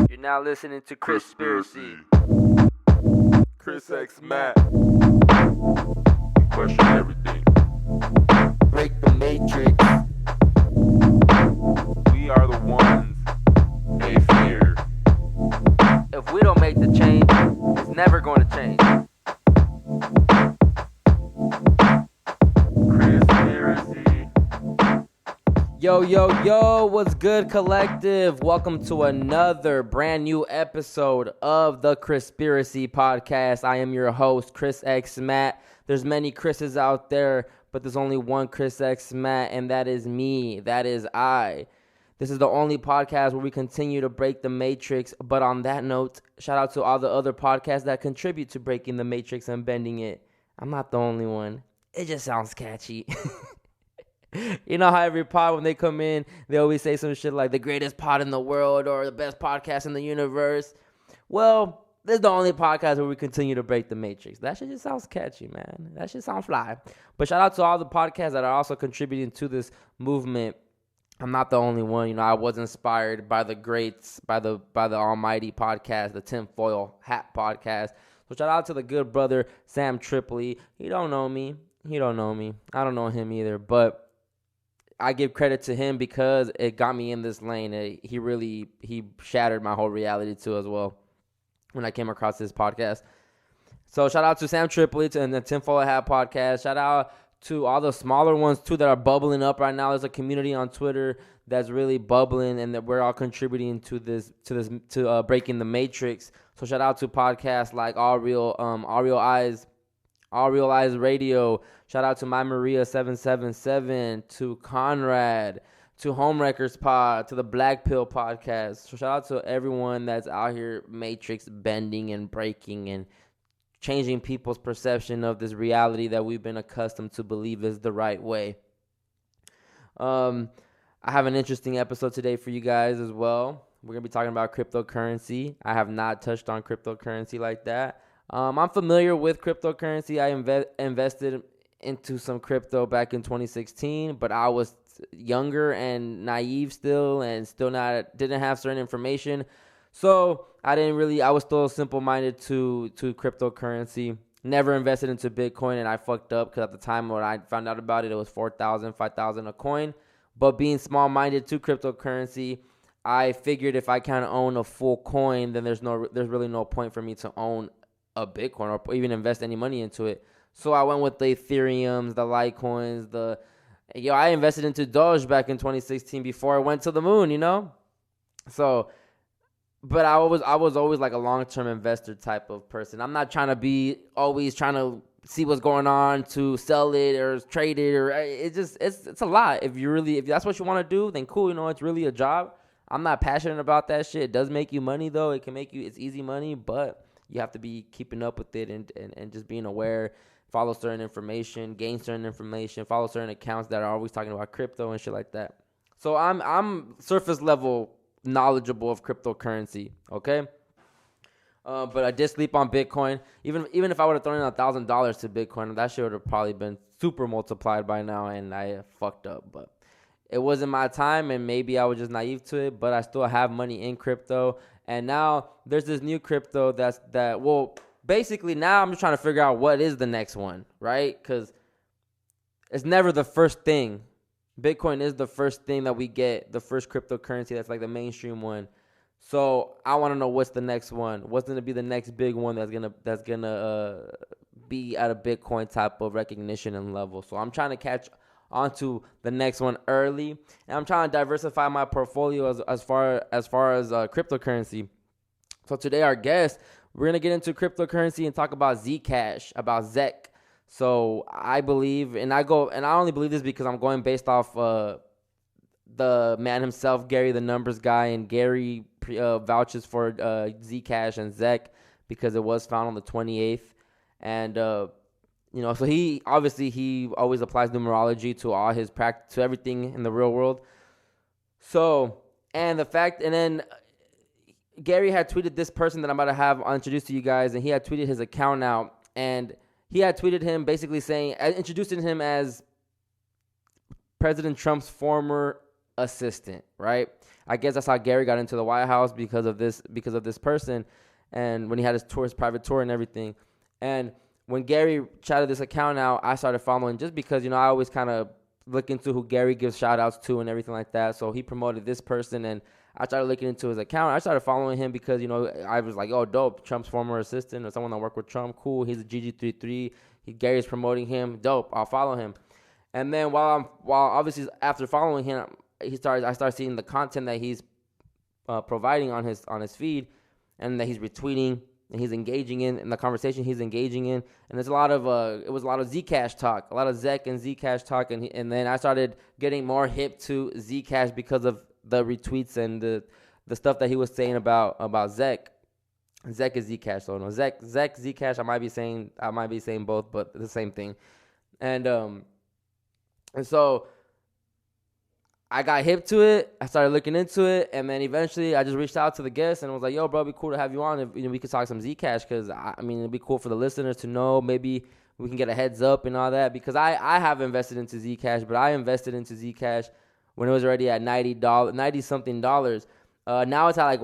You're now listening to CHRISPIRACY. Chris X Matt. Question everything. Break the matrix. We are the ones. They fear. If we don't make the change, it's never going to change. CHRISPIRACY. Yo, what's good, collective? Welcome to another brand new episode of the CHRISPIRACY podcast. I am your host, Chris X Matt. There's many Chris's out there, but there's only one Chris X Matt, and that is me. That is I. This is the only podcast where we continue to break the matrix. But on that note, shout out to all the other podcasts that contribute to breaking the matrix and bending it. I'm not the only one. It just sounds catchy. You know how every pod, when they come in, they always say some shit like the greatest pod in the world or the best podcast in the universe. Well, this is the only podcast where we continue to break the matrix. That shit just sounds catchy, man. That shit sounds fly. But shout out to all the podcasts that are also contributing to this movement. I'm not the only one. You know, I was inspired by the greats, by the almighty podcast, the tinfoil hat podcast. So shout out to the good brother, Sam Tripoli. He don't know me. I don't know him either. But I give credit to him because it got me in this lane. He shattered my whole reality too as well when I came across this podcast. So shout out to Sam Tripoli and the Tinfoil Hat podcast. Shout out to all the smaller ones too that are bubbling up right now. There's a community on Twitter that's really bubbling, and that we're all contributing to breaking the matrix. So shout out to podcasts like All Real Eyes Radio. Shout out to My Maria 777, to Conrad, to Homewreckers Pod, to the Black Pill Podcast. So shout out to everyone that's out here matrix bending and breaking and changing people's perception of this reality that we've been accustomed to believe is the right way. I have an interesting episode today for you guys as well. We're going to be talking about cryptocurrency. I have not touched on cryptocurrency like that. I'm familiar with cryptocurrency. I invested into some crypto back in 2016, but I was younger and naive still, and didn't have certain information. So I was still simple-minded to cryptocurrency. Never invested into Bitcoin, and I fucked up because at the time when I found out about it, it was $4,000, $5,000 a coin. But being small-minded to cryptocurrency, I figured if I can't own a full coin, then there's really no point for me to own a Bitcoin or even invest any money into it. So I went with the Ethereums, the Litecoins, I invested into Doge back in 2016 before I went to the moon, you know? So, but I was always like a long-term investor type of person. I'm not trying to be always trying to see what's going on to sell it or trade it, or it's a lot. If that's what you want to do, then cool, you know, it's really a job. I'm not passionate about that shit. It does make you money though. It's easy money, but you have to be keeping up with it and just being aware, follow certain information, gain certain information, follow certain accounts that are always talking about crypto and shit like that. So I'm surface level knowledgeable of cryptocurrency, okay? But I did sleep on Bitcoin. Even if I would have thrown in $1,000 to Bitcoin, that shit would have probably been super multiplied by now, and I fucked up. But it wasn't my time, and maybe I was just naive to it, but I still have money in crypto. And now there's this new crypto basically now I'm just trying to figure out what is the next one, right? Because it's never the first thing. Bitcoin is the first thing that we get, the first cryptocurrency that's like the mainstream one. So I want to know what's the next one. What's going to be the next big one that's gonna be at a Bitcoin type of recognition and level. So I'm trying to catch onto the next one early, and I'm trying to diversify my portfolio as far as cryptocurrency. So today our guest, we're gonna get into cryptocurrency and talk about Zcash, about Zec. So I believe, and I only believe this because I'm going based off the man himself, Gary the numbers guy, and Gary vouches for Zcash and Zec because it was found on the 28th, and so he always applies numerology to all his practice, to everything in the real world. So, and then Gary had tweeted this person that I'm about to have introduced to you guys, and he had tweeted his account out, and he had tweeted him basically saying, introducing him as President Trump's former assistant, right? I guess that's how Gary got into the White House because of this person, and when he had his private tour and everything. And when Gary shouted this account out, I started following just because, I always kind of look into who Gary gives shout outs to and everything like that. So he promoted this person, and I started looking into his account. I started following him because, I was like, oh, dope, Trump's former assistant or someone that worked with Trump. Cool. He's a GG33. Gary's promoting him. Dope. I'll follow him. And then while obviously after following him, I started seeing the content that he's providing on his feed, and that he's retweeting and he's engaging in the conversation he's engaging in. And there's it was a lot of Zcash talk, a lot of Zec and Zcash talk. And then I started getting more hip to Zcash because of the retweets and the stuff that he was saying about Zec. Zec is Zcash, so no, Zec, Zcash. I might be saying both, but the same thing. And so I got hip to it. I started looking into it, and then eventually I just reached out to the guest and was like, "Yo, bro, it'd be cool to have you on if we could talk some Zcash, because it'd be cool for the listeners to know. Maybe we can get a heads up and all that, because I have invested into Zcash, but I invested into Zcash when it was already at $90 something dollars. Now it's at like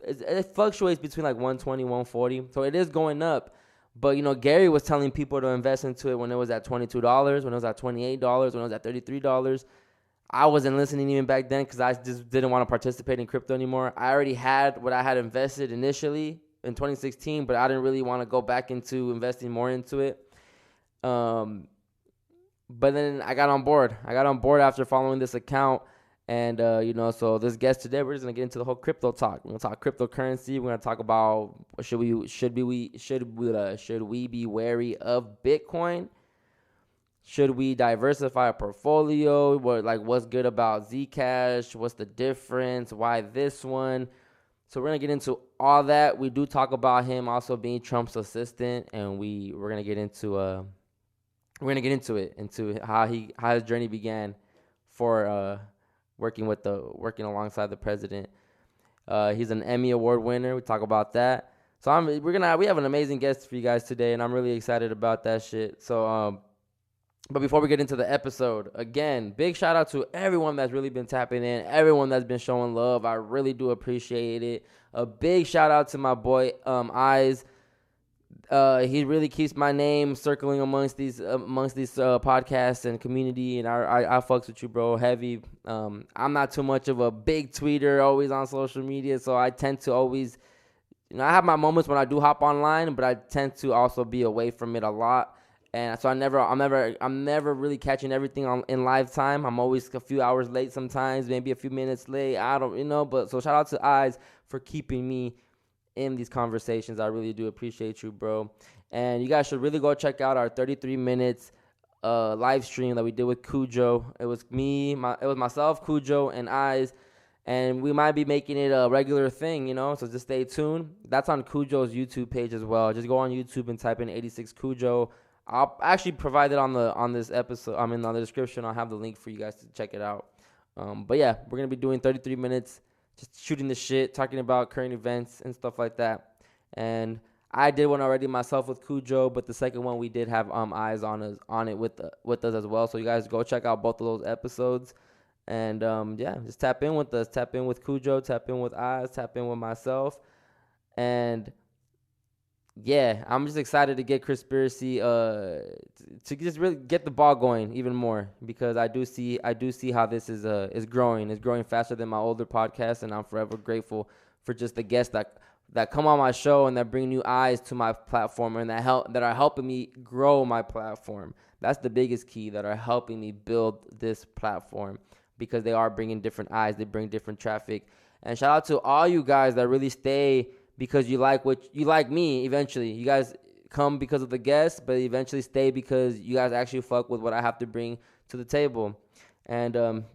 it fluctuates between like 120, 140, so it is going up. But Gary was telling people to invest into it when it was at $22, when it was at $28, when it was at $33. I wasn't listening even back then because I just didn't want to participate in crypto anymore. I already had what I had invested initially in 2016, but I didn't really want to go back into investing more into it. But then I got on board. After following this account, and so this guest today, we're just gonna get into the whole crypto talk. We're gonna talk cryptocurrency. We're gonna talk about should we be wary of Bitcoin? Should we diversify a portfolio? What's good about Zcash? What's the difference? Why this one? So we're gonna get into all that. We do talk about him also being Trump's assistant, and we're gonna get into into how his journey began for working alongside the president. He's an Emmy Award winner. We talk about that. So we have an amazing guest for you guys today, and I'm really excited about that shit. So but before we get into the episode, again, big shout out to everyone that's really been tapping in, everyone that's been showing love. I really do appreciate it. A big shout out to my boy Eyes. He really keeps my name circling amongst these podcasts and community, and I fucks with you, bro, heavy. I'm not too much of a big tweeter, always on social media, so I tend to always, I have my moments when I do hop online, but I tend to also be away from it a lot. And so I'm never really catching everything in live time. I'm always a few hours late sometimes, maybe a few minutes late. I don't, but so shout out to Eyes for keeping me in these conversations. I really do appreciate you, bro. And you guys should really go check out our 33 minutes live stream that we did with Cujo. It was myself, Cujo, and Eyes. And we might be making it a regular thing, so just stay tuned. That's on Cujo's YouTube page as well. Just go on YouTube and type in 86 Cujo. I'll actually provide it on this episode. On the description. I'll have the link for you guys to check it out. But yeah, we're gonna be doing 33 minutes, just shooting the shit, talking about current events and stuff like that. And I did one already myself with Cujo, but the second one we did have Eyes on it with us as well. So you guys go check out both of those episodes. And just tap in with us, tap in with Cujo, tap in with Eyes, tap in with myself, and. Yeah, I'm just excited to get CHRISPIRACY to just really get the ball going even more, because I do see how this is growing. It's growing faster than my older podcast, and I'm forever grateful for just the guests that come on my show and that bring new eyes to my platform, and that are helping me grow my platform. That's the biggest key, that are helping me build this platform, because they are bringing different eyes, they bring different traffic. And shout out to all you guys that really stay because you like me. Eventually, you guys come because of the guests, but eventually stay because you guys actually fuck with what I have to bring to the table. And I'm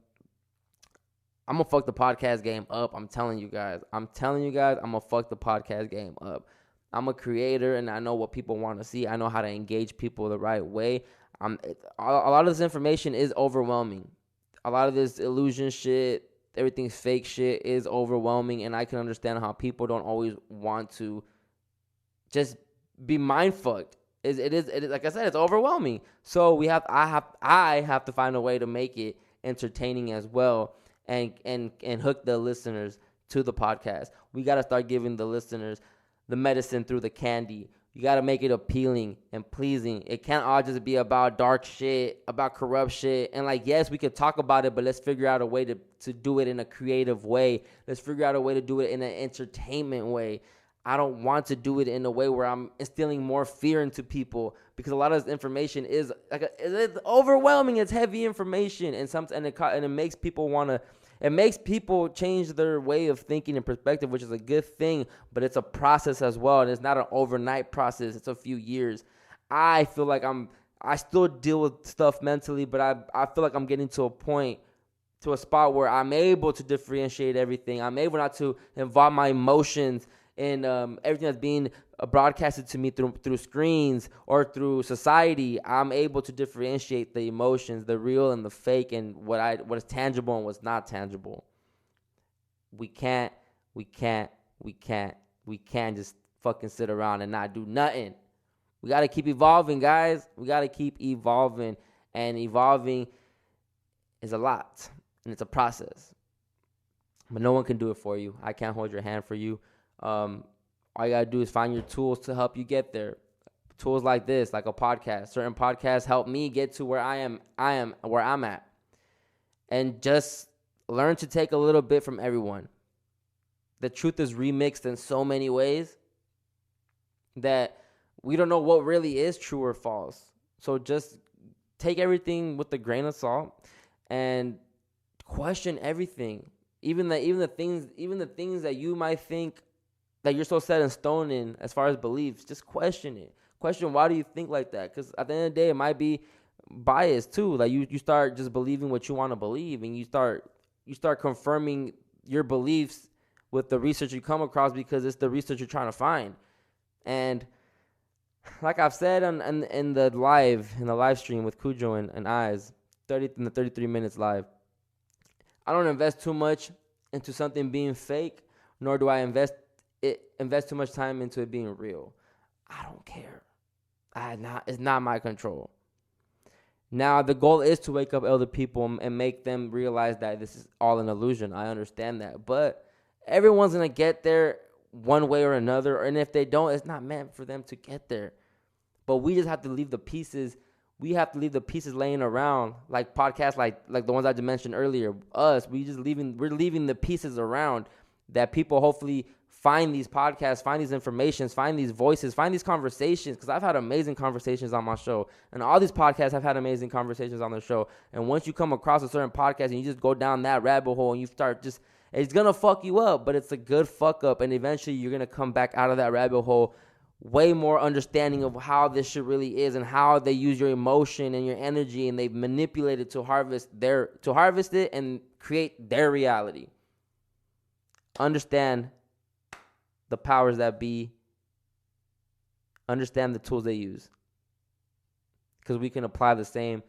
gonna fuck the podcast game up. I'm telling you guys, I'm gonna fuck the podcast game up. I'm a creator, and I know what people want to see. I know how to engage people the right way. A lot of this information is overwhelming. A lot of this illusion shit, everything's fake shit, is overwhelming, and I can understand how people don't always want to just be mind fucked. It is like I said, it's overwhelming. So I have to find a way to make it entertaining as well. and hook the listeners to the podcast. We got to start giving the listeners the medicine through the candy. You got to make it appealing and pleasing. It can't all just be about dark shit, about corrupt shit. And like, yes, we could talk about it, but let's figure out a way to do it in a creative way. Let's figure out a way to do it in an entertainment way. I don't want to do it in a way where I'm instilling more fear into people, because a lot of this information is like it's overwhelming. It's heavy information, and it makes people want to. It makes people change their way of thinking and perspective, which is a good thing, but it's a process as well, and it's not an overnight process. It's a few years. I feel like I still deal with stuff mentally, but I feel like I'm getting to a spot where I'm able to differentiate everything. I'm able not to involve my emotions in everything that's being broadcasted to me through screens or through society. I'm able to differentiate the emotions, the real and the fake, and what is tangible and what's not tangible. We can't just fucking sit around and not do nothing. We got to keep evolving, guys. We got to keep evolving, and evolving is a lot, and it's a process. But no one can do it for you. I can't hold your hand for you. All you gotta do is find your tools to help you get there. Tools like this, like a podcast. Certain podcasts help me get to where I am where I'm at. And just learn to take a little bit from everyone. The truth is remixed in so many ways that we don't know what really is true or false. So just take everything with a grain of salt and question everything. Even the things that you might think that you're so set in stone in as far as beliefs, just question it. Question, why do you think like that? Because at the end of the day, it might be biased too. Like you start just believing what you want to believe, and you start confirming your beliefs with the research you come across, because it's the research you're trying to find. And like I've said in the live stream with Cujo and Eyes, in the 33 minutes live, I don't invest too much into something being fake, nor do I invest too much time into it being real. I don't care. It's not my control. Now, the goal is to wake up other people and make them realize that this is all an illusion. I understand that. But everyone's going to get there one way or another. And if they don't, it's not meant for them to get there. But we just have to leave the pieces. We have to leave the pieces laying around, like podcasts like the ones I just mentioned earlier. We're leaving the pieces around that people hopefully find these podcasts, find these informations, find these voices, find these conversations, because I've had amazing conversations on my show, and all these podcasts have had amazing conversations on the show. And once you come across a certain podcast and you just go down that rabbit hole and you start it's going to fuck you up, but it's a good fuck up, and eventually you're going to come back out of that rabbit hole way more understanding of how this shit really is and how they use your emotion and your energy, and they manipulate it to harvest it and create their reality. Understand the powers that be. Understand the tools they use, because we can apply the same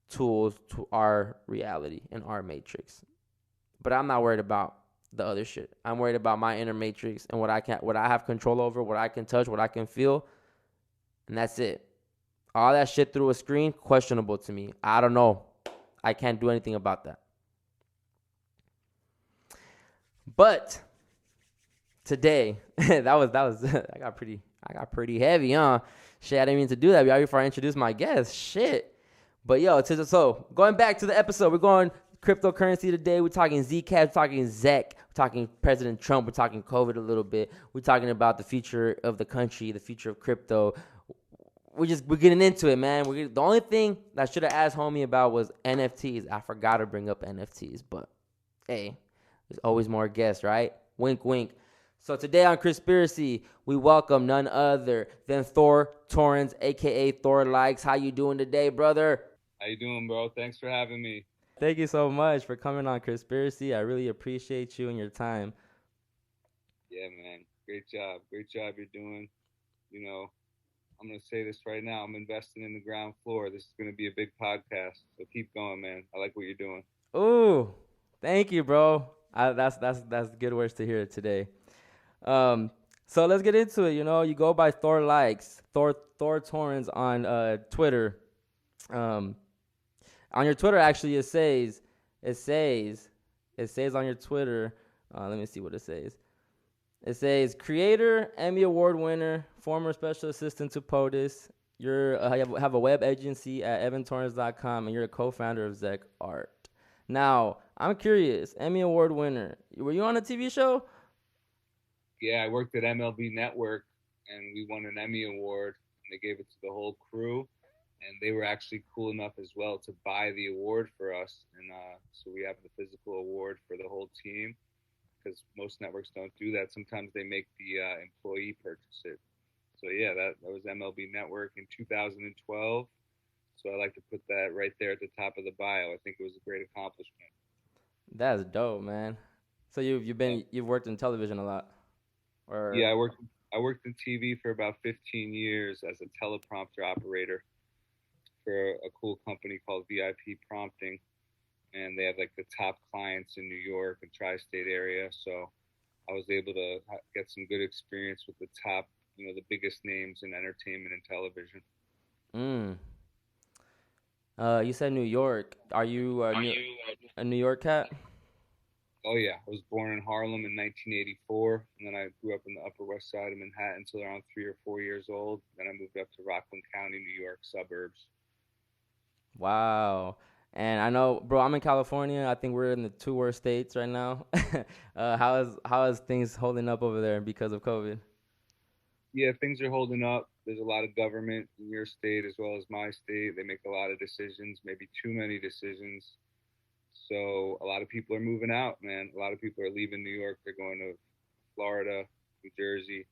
tools to our reality and our matrix. But I'm not worried about the other shit. I'm worried about my inner matrix and what I have control over, what I can touch, what I can feel, and that's it. All that shit through a screen, questionable to me. I don't know. I can't do anything about that. But today, that was I got pretty heavy, huh? Shit, I didn't mean to do that before I introduce my guest. Shit. But so going back to the episode, we're going cryptocurrency today. We're talking Zcash, we're talking ZEC, we're talking President Trump, we're talking COVID a little bit. We're talking about the future of the country, the future of crypto. We're getting into it, man. The only thing that I should have asked homie about was NFTs. I forgot to bring up NFTs, but hey, there's always more guests, right? Wink, wink. So today on CHRISPIRACY, we welcome none other than Thor Torrens, a.k.a. Thor Likes. How you doing today, brother? How you doing, bro? Thanks for having me. Thank you so much for coming on CHRISPIRACY. I really appreciate you and your time. Yeah, man. Great job. Great job you're doing. You know, I'm going to say this right now. I'm investing in the ground floor. This is going to be a big podcast. So keep going, man. I like what you're doing. Ooh, thank you, bro. That's good words to hear today. So let's get into it. You know, you go by Thor Likes, Thor Torrens on Twitter. On your Twitter, actually, it says It says on your Twitter. Let me see what it says. It says creator, Emmy Award winner, former special assistant to POTUS. You have a web agency at evantorrens.com, and you're a co-founder of Zec Art. Now, I'm curious, Emmy Award winner. Were you on a TV show? Yeah, I worked at MLB Network, and we won an Emmy Award. And they gave it to the whole crew, and they were actually cool enough as well to buy the award for us. And so we have the physical award for the whole team, because most networks don't do that. Sometimes they make the employee purchase it. So yeah, that was MLB Network in 2012. So I like to put that right there at the top of the bio. I think it was a great accomplishment. That's dope, man. So you've worked in television a lot, or yeah, I worked in TV for about 15 years as a teleprompter operator for a cool company called VIP Prompting, and they have like the top clients in New York and tri-state area. So I was able to get some good experience with the top, the biggest names in entertainment and television. You said New York. Are you a New York cat? Oh yeah, I was born in Harlem in 1984, and then I grew up in the Upper West Side of Manhattan until around 3 or 4 years old. Then I moved up to Rockland County, New York suburbs. Wow. And I know, bro, I'm in California. I think we're in the 2 worst states right now. How is things holding up over there because of COVID? Yeah, things are holding up. There's a lot of government in your state as well as my state. They make a lot of decisions, maybe too many decisions. So a lot of people are moving out, man. A lot of people are leaving New York. They're going to Florida, New Jersey.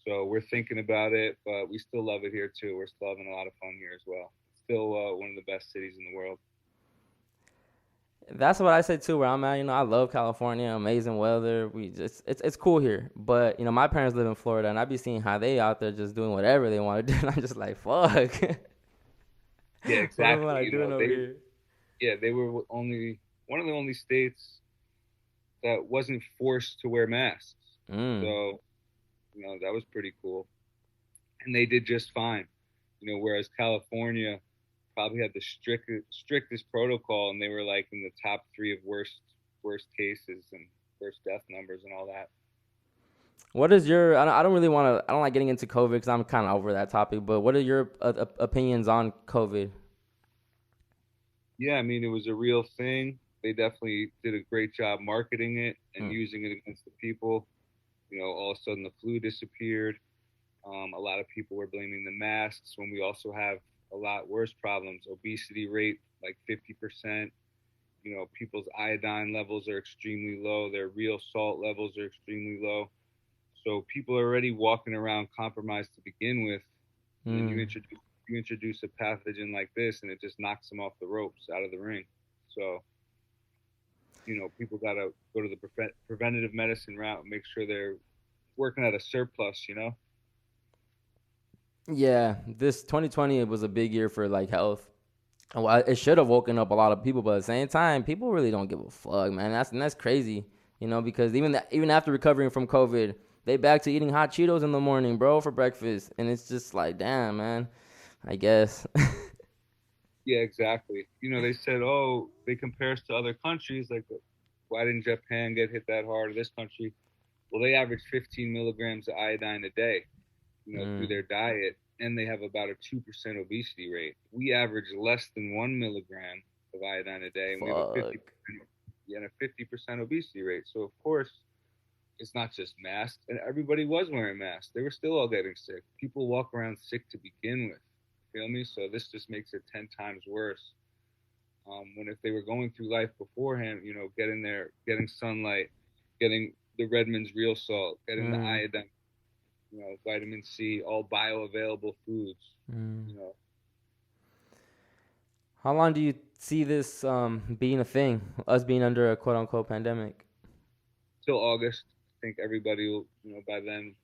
So we're thinking about it, but we still love it here too. We're still having a lot of fun here as well. Still one of the best cities in the world. That's what I say too. Where I'm at, I love California, amazing weather. It's cool here. But my parents live in Florida, and I be seeing how they out there just doing whatever they want to do. And I'm just like, fuck. Yeah, exactly. What am I doing over here? Yeah, they were one of the only states that wasn't forced to wear masks. So, that was pretty cool, and they did just fine. Whereas California probably had the strictest protocol, and they were like in the top 3 of worst cases and worst death numbers and all that. What is your? I don't like getting into COVID because I'm kind of over that topic. But what are your opinions on COVID? Yeah, I mean, it was a real thing. They definitely did a great job marketing it and using it against the people. All of a sudden the flu disappeared. A lot of people were blaming the masks when we also have a lot worse problems. Obesity rate, like 50%. People's iodine levels are extremely low. Their real salt levels are extremely low. So people are already walking around compromised to begin with. And you introduce a pathogen like this, and it just knocks them off the ropes, out of the ring. So, people got to go to the preventative medicine route and make sure they're working at a surplus, Yeah, this 2020 was a big year for health. Well, it should have woken up a lot of people, but at the same time, people really don't give a fuck, man. That's crazy, because even after recovering from COVID, they back to eating hot Cheetos in the morning, bro, for breakfast, and it's just like, damn, man. I guess. Yeah, exactly. They said, they compare us to other countries. Like, why didn't Japan get hit that hard, or this country? Well, they average 15 milligrams of iodine a day, through their diet, and they have about a 2% obesity rate. We average less than 1 milligram of iodine a day, and we have a 50% obesity rate. So, of course, it's not just masks, and everybody was wearing masks. They were still all getting sick. People walk around sick to begin with. Feel me? So this just makes it 10 times worse. When if they were going through life beforehand, getting sunlight, getting the Redmond's real salt, getting the iodine, vitamin C, all bioavailable foods. How long do you see this being a thing? Us being under a quote unquote pandemic? Till August. I think everybody will, by then.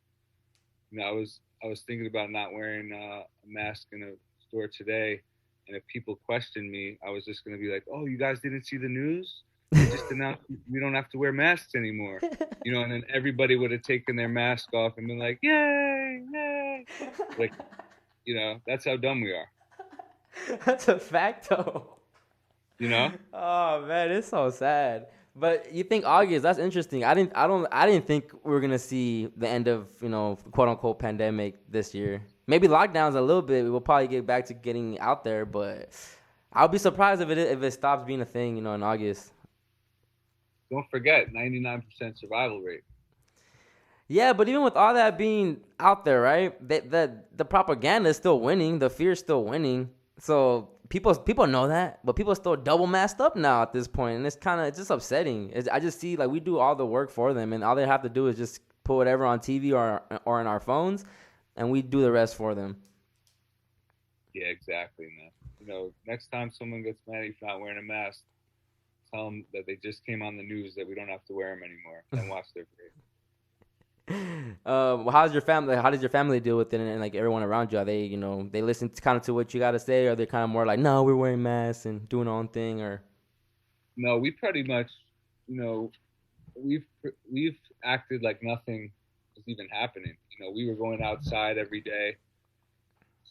I was thinking about not wearing a mask in a store today, and if people questioned me, I was just going to be like, "Oh, you guys didn't see the news? They just announced we don't have to wear masks anymore," and then everybody would have taken their mask off and been like, "Yay, yay!" Like, that's how dumb we are. That's a fact, though. Oh man, it's so sad. But you think August? That's interesting. I didn't think we were gonna see the end of quote unquote pandemic this year. Maybe lockdowns a little bit. We'll probably get back to getting out there, but I'll be surprised if it stops being a thing, in August. Don't forget, 99% survival rate. Yeah, but even with all that being out there, right? The propaganda is still winning. The fear is still winning. So people know that, but people are still double masked up now at this point, and it's just upsetting. I just see like we do all the work for them, and all they have to do is just put whatever on TV or in our phones, and we do the rest for them. Yeah, exactly, man. Next time someone gets mad if you're not wearing a mask, tell them that they just came on the news that we don't have to wear them anymore, and watch their parade. How's your family? How does your family deal with it, and like everyone around you? Are they, they listen kind of to what you got to say, or are they kind of more like, no, we're wearing masks and doing our own thing, or? No, we pretty much, we've acted like nothing was even happening. We were going outside every day.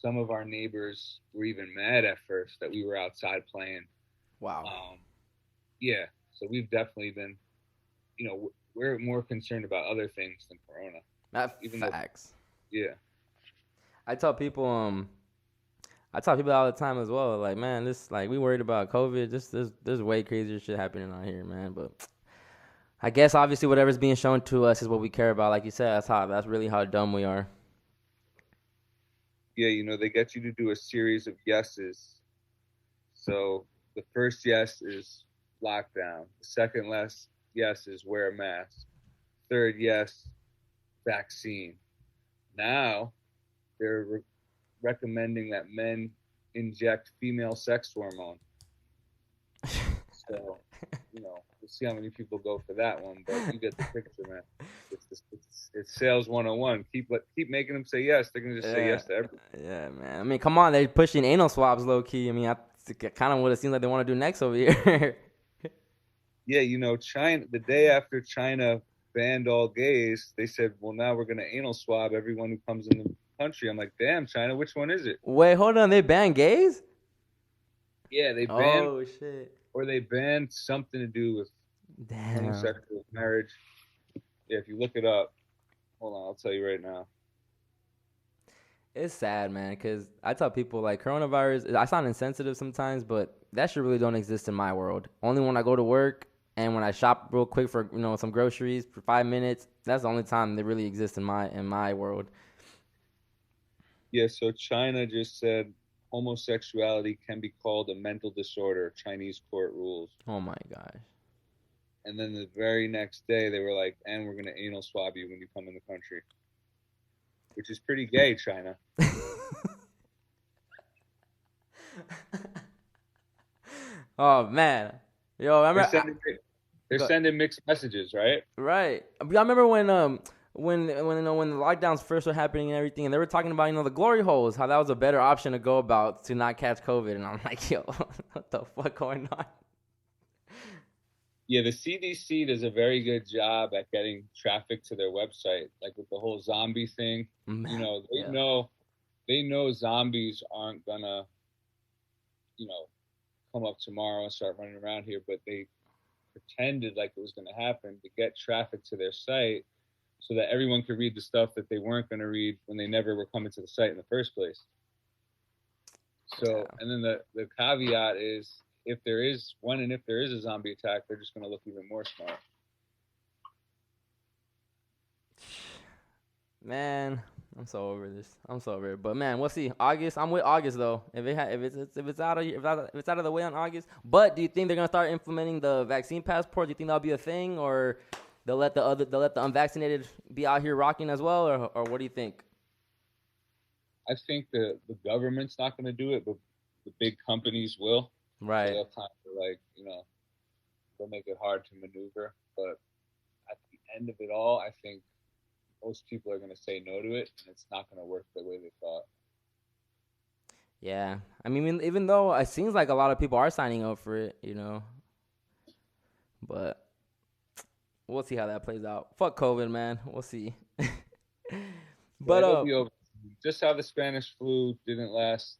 Some of our neighbors were even mad at first that we were outside playing. Wow. Yeah, so we've definitely been, we're more concerned about other things than Corona. Facts. Yeah. I tell people all the time as well. Like, man, we worried about COVID. There's way crazier shit happening out here, man. But I guess obviously whatever's being shown to us is what we care about. Like you said, that's really how dumb we are. Yeah, they get you to do a series of yeses. So the first yes is lockdown. The second yes is wear a mask. Third yes, vaccine. Now they're recommending that men inject female sex hormone. So, we'll see how many people go for that one, but you get the picture, man. It's sales 101. Keep making them say yes. They're gonna just say yes to everything. Yeah, man. I mean, come on, they're pushing anal swabs low key. I mean, kind of what it seems like they want to do next over here. Yeah, China. The day after China banned all gays, they said, "Well, now we're gonna anal swab everyone who comes in the country." I'm like, "Damn, China, which one is it?" Wait, hold on. They banned gays? Yeah, they banned. Oh shit. Or they banned something to do with homosexual marriage. Yeah, if you look it up, hold on, I'll tell you right now. It's sad, man, because I tell people, like, coronavirus, I sound insensitive sometimes, but that shit really don't exist in my world. Only when I go to work and when I shop real quick for, some groceries for 5 minutes, that's the only time they really exist in my world. Yeah, so China just said homosexuality can be called a mental disorder, Chinese court rules. Oh, my gosh. And then the very next day, they were like, and we're going to anal swab you when you come in the country. Which is pretty gay, China. Oh, man. Yo, I remember... They're sending mixed messages, right? Right. I remember when the lockdowns first were happening and everything, and they were talking about, the glory holes, how that was a better option to go about to not catch COVID. And I'm like, yo, what the fuck going on? Yeah, the CDC does a very good job at getting traffic to their website, like with the whole zombie thing. They know zombies aren't gonna, come up tomorrow and start running around here, but they pretended like it was gonna happen to get traffic to their site so that everyone could read the stuff that they weren't gonna read when they never were coming to the site in the first place. So, and then the caveat is, if there is a zombie attack, they're just going to look even more smart. Man, I'm so over this. I'm so over it. But man, we'll see. August, I'm with August though. If it's out of the way on August. But do you think they're gonna start implementing the vaccine passport? Do you think that'll be a thing, or they'll let the unvaccinated be out here rocking as well, or what do you think? I think the government's not going to do it, but the big companies will. Right. So they'll kind of they'll make it hard to maneuver. But at the end of it all, I think most people are going to say no to it, and it's not going to work the way they thought. Yeah. I mean, even though it seems like a lot of people are signing up for it, but we'll see how that plays out. Fuck COVID, man. We'll see. But it'll be over. Just how the Spanish flu didn't last,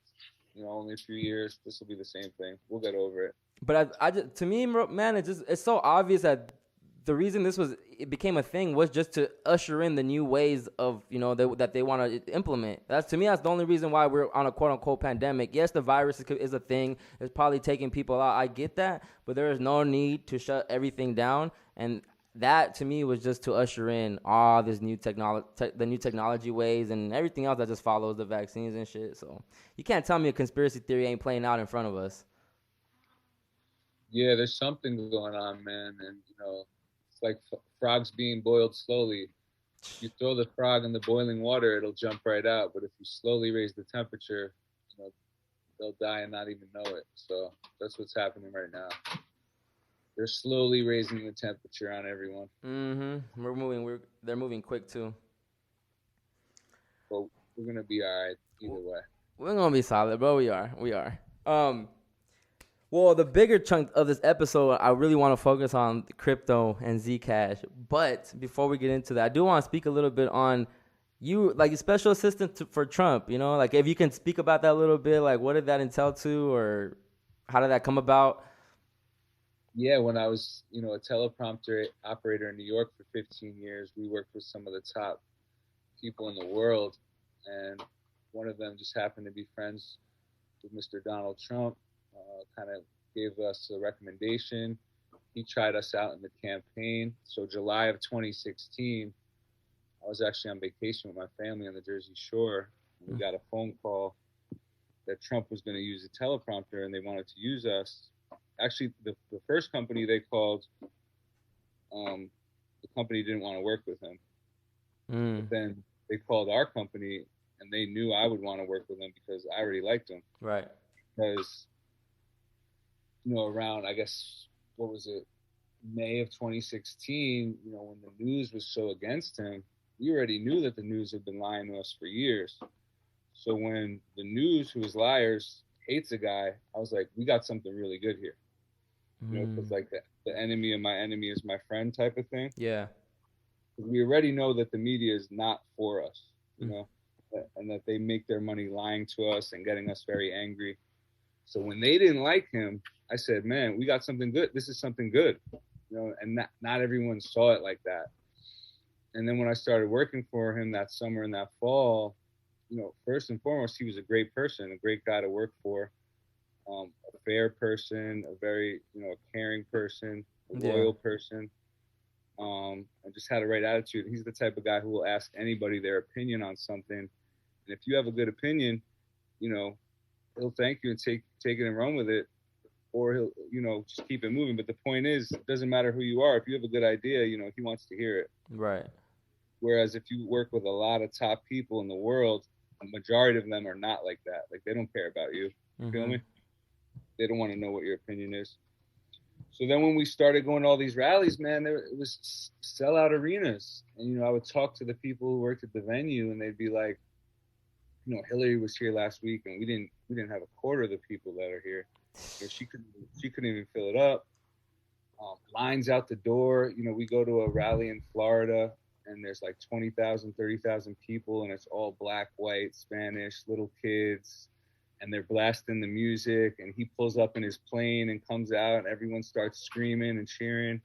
only a few years, this will be the same thing. We'll get over it. But I just, to me, man, it's so obvious that the reason it became a thing was just to usher in the new ways of, that they want to implement. To me, that's the only reason why we're on a quote unquote pandemic. Yes, the virus is a thing. It's probably taking people out. I get that, but there is no need to shut everything down. And that to me was just to usher in all this new the new technology ways and everything else that just follows the vaccines and shit. So you can't tell me a conspiracy theory ain't playing out in front of us. Yeah, there's something going on, man, and it's like frogs being boiled slowly. If you throw the frog in the boiling water, it'll jump right out. But if you slowly raise the temperature, they'll die and not even know it. So that's what's happening right now. They're slowly raising the temperature on everyone. They're moving quick too. But we're gonna be all right either way. We're gonna be solid, bro. We are. Well, the bigger chunk of this episode, I really want to focus on crypto and Zcash. But before we get into that, I do want to speak a little bit on you, like, special assistant for Trump. Like, if you can speak about that a little bit, like, what did that entail to, or how did that come about? Yeah, when I was, a teleprompter operator in New York for 15 years, we worked with some of the top people in the world, and one of them just happened to be friends with Mr. Donald Trump. Kind of gave us a recommendation. He tried us out in the campaign. So July of 2016, I was actually on vacation with my family on the Jersey Shore. We got a phone call that Trump was going to use a teleprompter, and they wanted to use us. Actually, the first company they called, the company didn't want to work with him. But then they called our company, and they knew I would want to work with them because I already liked him. Right. Because around, I guess, what was it, May of 2016, when the news was so against him, we already knew that the news had been lying to us for years. So when the news, who is liars, hates a guy, I was like, we got something really good here. Because like the enemy of my enemy is my friend type of thing. Yeah. We already know that the media is not for us, and that they make their money lying to us and getting us very angry. So when they didn't like him, I said, man, we got something good. This is something good, and not everyone saw it like that. And then when I started working for him that summer and that fall, first and foremost, he was a great person, a great guy to work for, a fair person, a very, caring person, a loyal person, and just had a right attitude. He's the type of guy who will ask anybody their opinion on something. And if you have a good opinion, he'll thank you and take it and run with it, or he'll, just keep it moving. But the point is, it doesn't matter who you are. If you have a good idea, he wants to hear it. Right. Whereas if you work with a lot of top people in the world, the majority of them are not like that. Like, they don't care about you. You feel me? They don't want to know what your opinion is. So then when we started going to all these rallies, man, it was sellout arenas. And, I would talk to the people who worked at the venue, and they'd be like, Hillary was here last week, and we didn't have a quarter of the people that are here. She couldn't even fill it up. Lines out the door. We go to a rally in Florida, and there's like 20,000, 30,000 people, and it's all black, white, Spanish, little kids, and they're blasting the music, and he pulls up in his plane and comes out, and everyone starts screaming and cheering.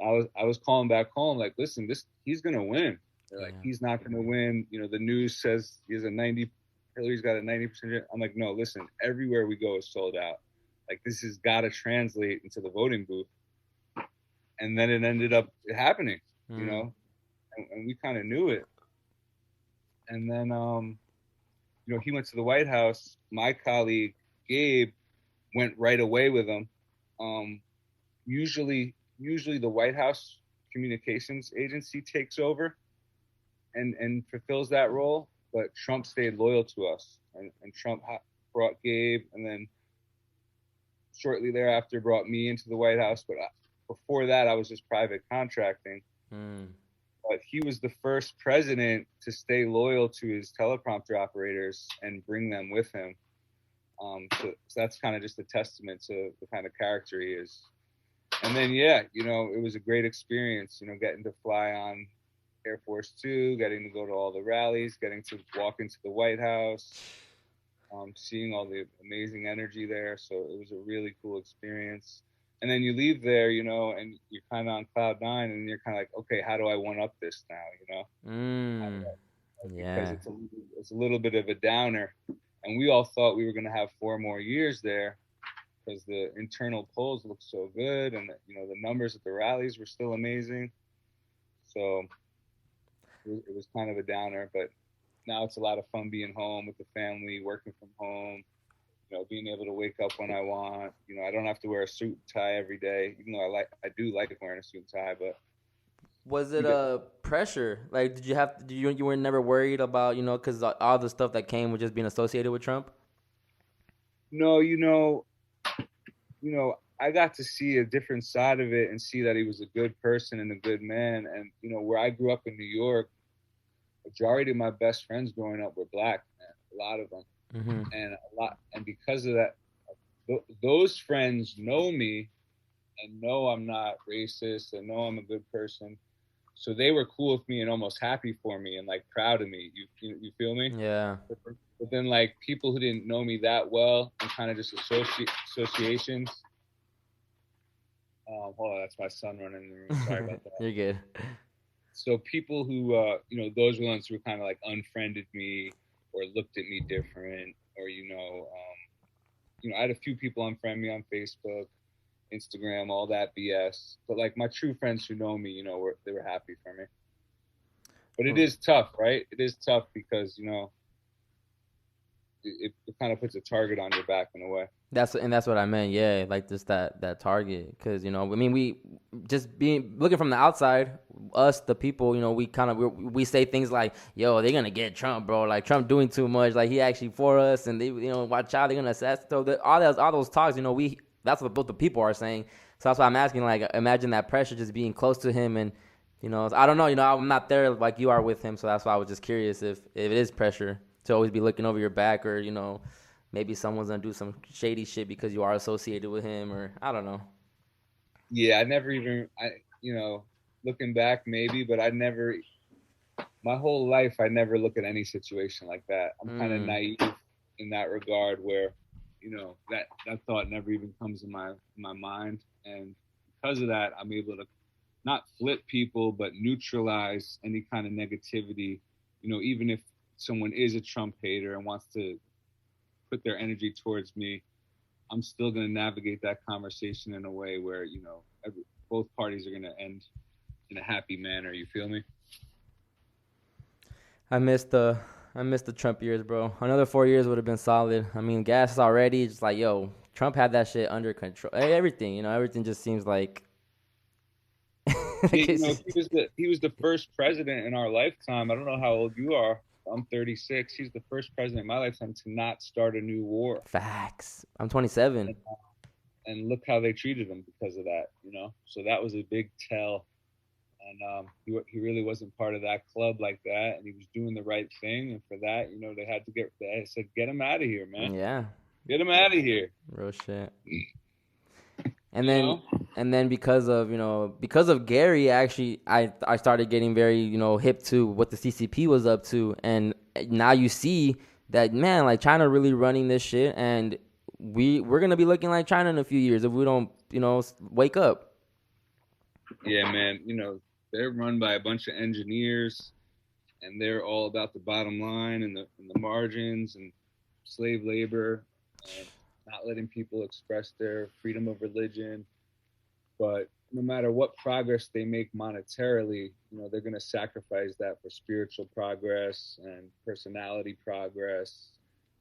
I was calling back home, like, listen, he's gonna win. They're like, he's not gonna win. The news says Hillary's got a 90%. I'm like, no, listen, everywhere we go is sold out. Like, this has got to translate into the voting booth. And then it ended up happening, and we kind of knew it. And then, he went to the White House. My colleague, Gabe, went right away with him. Usually the White House communications agency takes over and fulfills that role, but Trump stayed loyal to us. And Trump brought Gabe, and then shortly thereafter brought me into the White House. But before that, I was just private contracting. But he was the first president to stay loyal to his teleprompter operators and bring them with him. So that's kind of just a testament to the kind of character he is. And then, it was a great experience, getting to fly on Air Force Two, getting to go to all the rallies, getting to walk into the White House. seeing all the amazing energy there. So it was a really cool experience. And then you leave there, you know, and you're kind of on cloud nine, and you're kind of like, okay, how do I one up this now, you know? Because Yeah. it's a little bit of a downer. And we all thought we were going to have 4 more years there because the internal polls looked so good, and you know the numbers at the rallies were still amazing. So it was kind of a downer, but now it's a lot of fun being home with the family, working from home. You know, being able to wake up when I want. You know, I don't have to wear a suit and tie every day, even though I do like wearing a suit and tie. But Was it a pressure? Like, you were never worried about, because all the stuff that came with just being associated with Trump? no, I got to see a different side of it and see that he was a good person and a good man. And you know, where I grew up in New York, majority of my best friends growing up were black, man, a lot of them, and because of that, those friends know me and know I'm not racist and know I'm a good person. So they were cool with me and almost happy for me and like proud of me. You feel me? Yeah. But then like people who didn't know me that well and kind of just associations. Hold on, that's my son running in the room. Sorry about that. You're good. So people who, those ones who kind of like unfriended me or looked at me different, or I had a few people unfriend me on Facebook, Instagram, all that BS. But like my true friends who know me, they were happy for me. But it is tough, right? It is tough because it kind of puts a target on your back in a way. That's what I meant. Yeah, like just that target, because I mean, we just being looking from the outside, us the people, we say things like, "Yo, they're gonna get Trump, bro. Like Trump doing too much. Like he actually for us, and they, watch out, they're gonna assassinate." So all those talks, that's what both the people are saying. So that's why I'm asking. Like, imagine that pressure just being close to him, and I don't know. I'm not there like you are with him, so that's why I was just curious if it is pressure to always be looking over your back, or maybe someone's gonna do some shady shit because you are associated with him, or I don't know. Yeah, looking back maybe, but my whole life, I never look at any situation like that. I'm kind of naive in that regard, where, that thought never even comes in my mind, and because of that, I'm able to not flip people, but neutralize any kind of negativity. Even if someone is a Trump hater and wants to put their energy towards me, I'm still going to navigate that conversation in a way where both parties are going to end in a happy manner. You feel me? I missed the Trump years, bro. Another 4 years would have been solid. I mean, gas is already just like, yo, Trump had that shit under control. Everything, everything just seems like. He was the first president in our lifetime. I don't know how old you are. I'm 36. He's the first president in my lifetime to not start a new war. Facts. I'm 27. And look how they treated him because of that, So that was a big tell. And he really wasn't part of that club like that, and he was doing the right thing. And for that, they said, get him out of here, man. Yeah. Get him out of here. Real shit. And then because of Gary, actually, I started getting very, hip to what the CCP was up to. And now you see that, man, like China really running this shit. And we're going to be looking like China in a few years if we don't, wake up. Yeah, man. They're run by a bunch of engineers, and they're all about the bottom line and the margins and slave labor and not letting people express their freedom of religion. But no matter what progress they make monetarily, they're going to sacrifice that for spiritual progress and personality progress.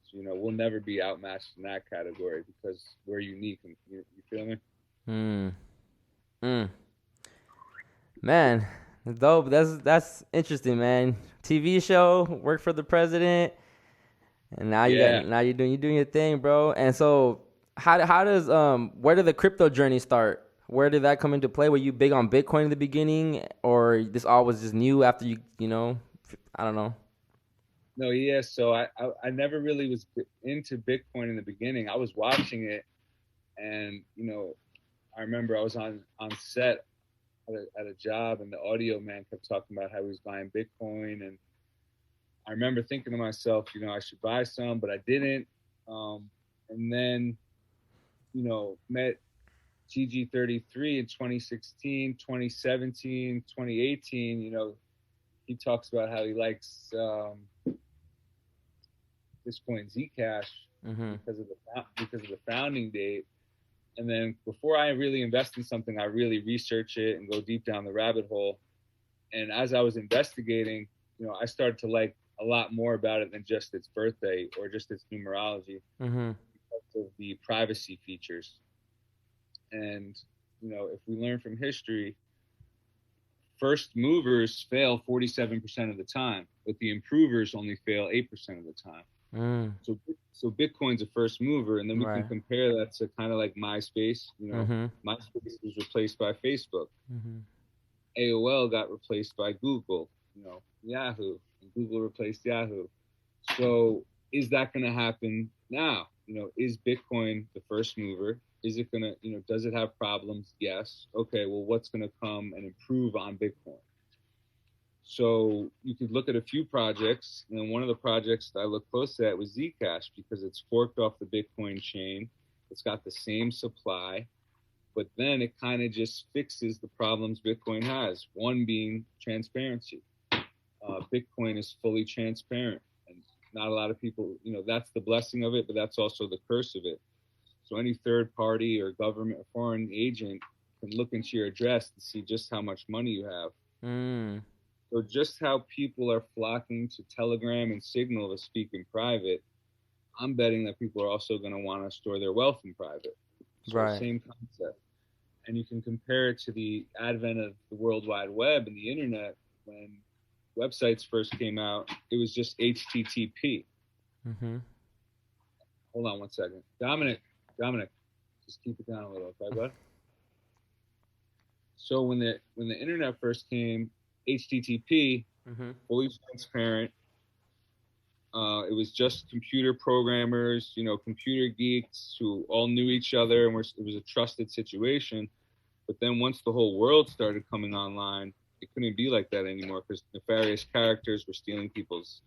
So, we'll never be outmatched in that category because we're unique. And you feel me? Man, dope. That's interesting, man. TV show, work for the president, and now you're doing your thing, bro. And so, how does where did the crypto journey start? Where did that come into play? Were you big on Bitcoin in the beginning, or this all was just new after you I don't know. No, yeah. So I never really was into Bitcoin in the beginning. I was watching it, and I remember I was on set at a job, and the audio man kept talking about how he was buying Bitcoin, and I remember thinking to myself, I should buy some, but I didn't. And then, met GG33 in 2016, 2017, 2018. He talks about how he likes this point Zcash because of the founding date. And then before I really invest in something, I really research it and go deep down the rabbit hole. And as I was investigating, I started to like a lot more about it than just its birthday or just its numerology because of the privacy features. And, if we learn from history, first movers fail 47% of the time, but the improvers only fail 8% of the time. So Bitcoin's a first mover, and then we can compare that to kind of like MySpace. MySpace was replaced by Facebook. AOL got replaced by Google. Yahoo, and Google replaced Yahoo. So is that going to happen now? Is Bitcoin the first mover? Is it going to, does it have problems? Yes. Okay, well, what's going to come and improve on Bitcoin? So you could look at a few projects, and one of the projects that I looked closely at was Zcash because it's forked off the Bitcoin chain. It's got the same supply, but then it kind of just fixes the problems Bitcoin has, one being transparency. Bitcoin is fully transparent, and not a lot of people, that's the blessing of it, but that's also the curse of it. So any third party or government or foreign agent can look into your address to see just how much money you have. So just how people are flocking to Telegram and Signal to speak in private, I'm betting that people are also going to want to store their wealth in private. So same concept. And you can compare it to the advent of the World Wide Web and the internet. When websites first came out, it was just HTTP. Hold on one second. Dominic, just keep it down a little, okay, bud? So when the internet first came, HTTP, fully transparent. It was just computer programmers, computer geeks who all knew each other, and it was a trusted situation. But then once the whole world started coming online, it couldn't be like that anymore because nefarious characters were stealing people's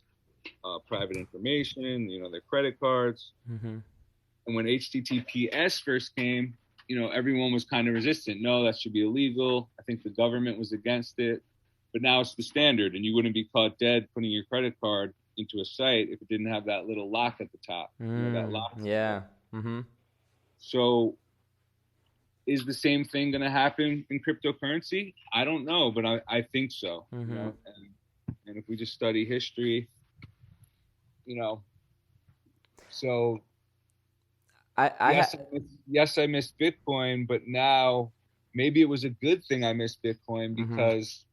private information, their credit cards. And when HTTPS first came, everyone was kind of resistant. No, that should be illegal. I think the government was against it. But now it's the standard, and you wouldn't be caught dead putting your credit card into a site if it didn't have that little lock at the top. That lock. Yeah. So is the same thing going to happen in cryptocurrency? I don't know, but I think so. And if we just study history, so yes, I missed Bitcoin, but now maybe it was a good thing I missed Bitcoin because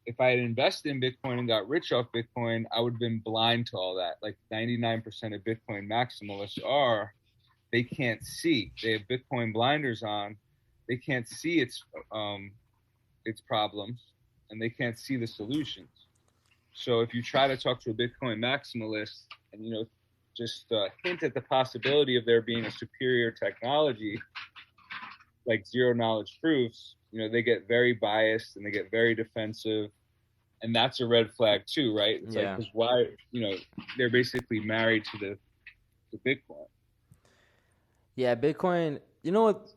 if I had invested in Bitcoin and got rich off Bitcoin, I would have been blind to all that. Like 99% of Bitcoin maximalists they can't see. They have Bitcoin blinders on. They can't see its problems, and they can't see the solutions. So if you try to talk to a Bitcoin maximalist and, just hint at the possibility of there being a superior technology like zero knowledge proofs, they get very biased and they get very defensive, and that's a red flag too, right? It's like, because why, they're basically married to Bitcoin. Yeah, Bitcoin, what?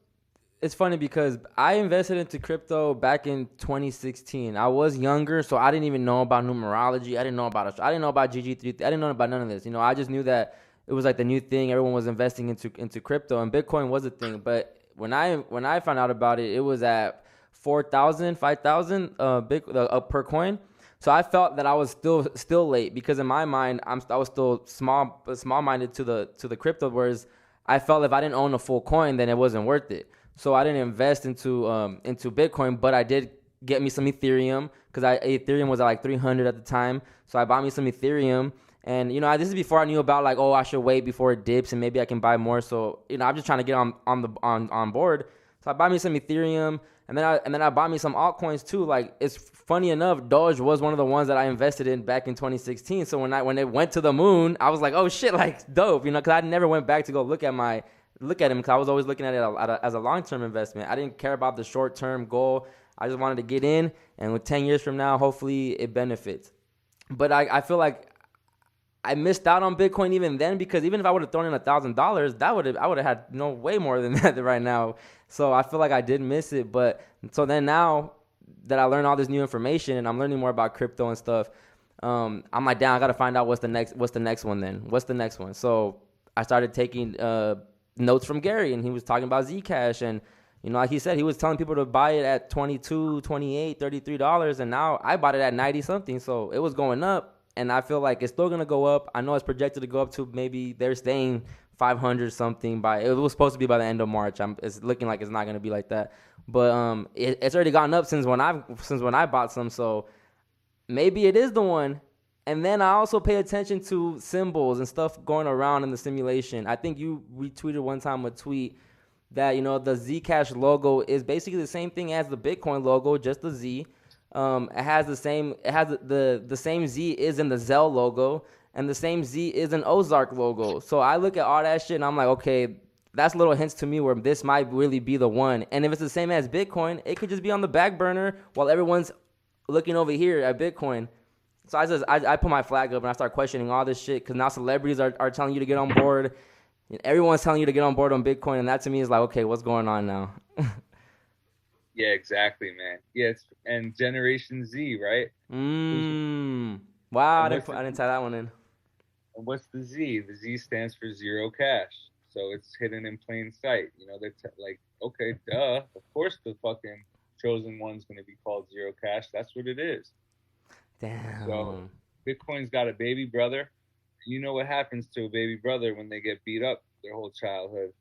It's funny because I invested into crypto back in 2016. I was younger, so I didn't even know about numerology. I didn't know about GG3. I didn't know about none of this. I just knew that it was like the new thing. Everyone was investing into crypto, and Bitcoin was a thing. But when I found out about it, it was at 4,000, 5,000 per coin. So I felt that I was still late because in my mind I was still small-minded to the crypto. Whereas I felt if I didn't own a full coin, then it wasn't worth it. So I didn't invest into Bitcoin, but I did get me some Ethereum because Ethereum was at like 300 at the time. So I bought me some Ethereum, and this is before I knew about like, I should wait before it dips and maybe I can buy more. So I'm just trying to get on board. So I bought me some Ethereum, and then I bought me some altcoins too. Like, it's funny enough, Doge was one of the ones that I invested in back in 2016. So when it went to the moon, I was like, oh shit, like dope, because I never went back to go look at him because I was always looking at it as a long-term investment. I didn't care about the short-term goal. I just wanted to get in, and with 10 years from now, hopefully it benefits. But I feel like I missed out on Bitcoin even then, because even if I would have thrown in $1,000, I would have had way more than that right now. So I feel like I did miss it. But so then now that I learned all this new information and I'm learning more about crypto and stuff, I'm like, damn, I gotta find out what's the next one then. What's the next one? So I started taking notes from Gary, and he was talking about Zcash, and like he said, he was telling people to buy it at $22, $28, $33, and now I bought it at 90 something. So it was going up, and I feel like it's still gonna go up. I know it's projected to go up to, maybe they're saying 500 something it was supposed to be by the end of March. It's looking like it's not gonna be like that, but it's already gone up since when I bought some. So maybe it is the one. And then I also pay attention to symbols and stuff going around in the simulation. I think you retweeted one time a tweet that the Zcash logo is basically the same thing as the Bitcoin logo, just the Z. It has the same Z is in the Zell logo, and the same Z is an Ozark logo. So I look at all that shit and I'm like, okay, that's little hints to me where this might really be the one. And if it's the same as Bitcoin, it could just be on the back burner while everyone's looking over here at Bitcoin. So I put my flag up and I start questioning all this shit, because now celebrities are telling you to get on board. And everyone's telling you to get on board on Bitcoin, and that to me is like, okay, what's going on now? Yeah, exactly, man. Yeah, and Generation Z, right? Wow, I didn't tie that one in. And what's the Z? The Z stands for zero cash. So it's hidden in plain sight. They're like, okay, duh. Of course the fucking chosen one's going to be called zero cash. That's what it is. Damn. So Bitcoin's got a baby brother. You know what happens to a baby brother when they get beat up their whole childhood?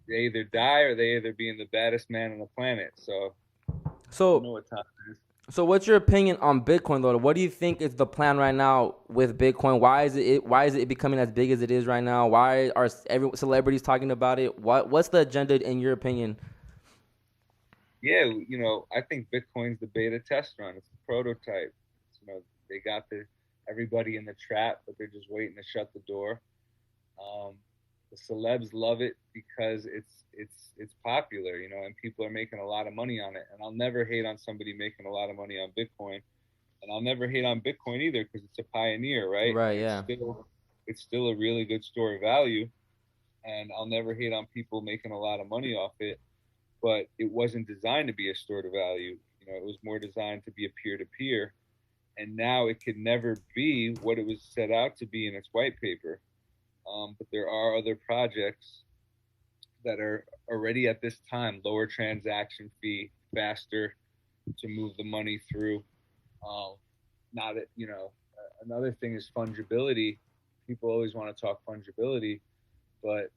They either die or they either being the baddest man on the planet. So you know what time it is. So what's your opinion on Bitcoin, though? What do you think is the plan right now with Bitcoin? Why is it becoming as big as it is right now? Why are celebrities talking about it? What's the agenda in your opinion? Yeah, I think Bitcoin's the beta test run. It's the prototype. They got everybody in the trap, but they're just waiting to shut the door. The celebs love it because it's popular, and people are making a lot of money on it. And I'll never hate on somebody making a lot of money on Bitcoin, and I'll never hate on Bitcoin either, because it's a pioneer, right? Right. Yeah. It's still a really good store of value, and I'll never hate on people making a lot of money off it. But it wasn't designed to be a store of value. It was more designed to be a peer-to-peer. And now it could never be what it was set out to be in its white paper. But there are other projects that are already at this time lower transaction fee, faster to move the money through. Another thing is fungibility. People always want to talk fungibility, but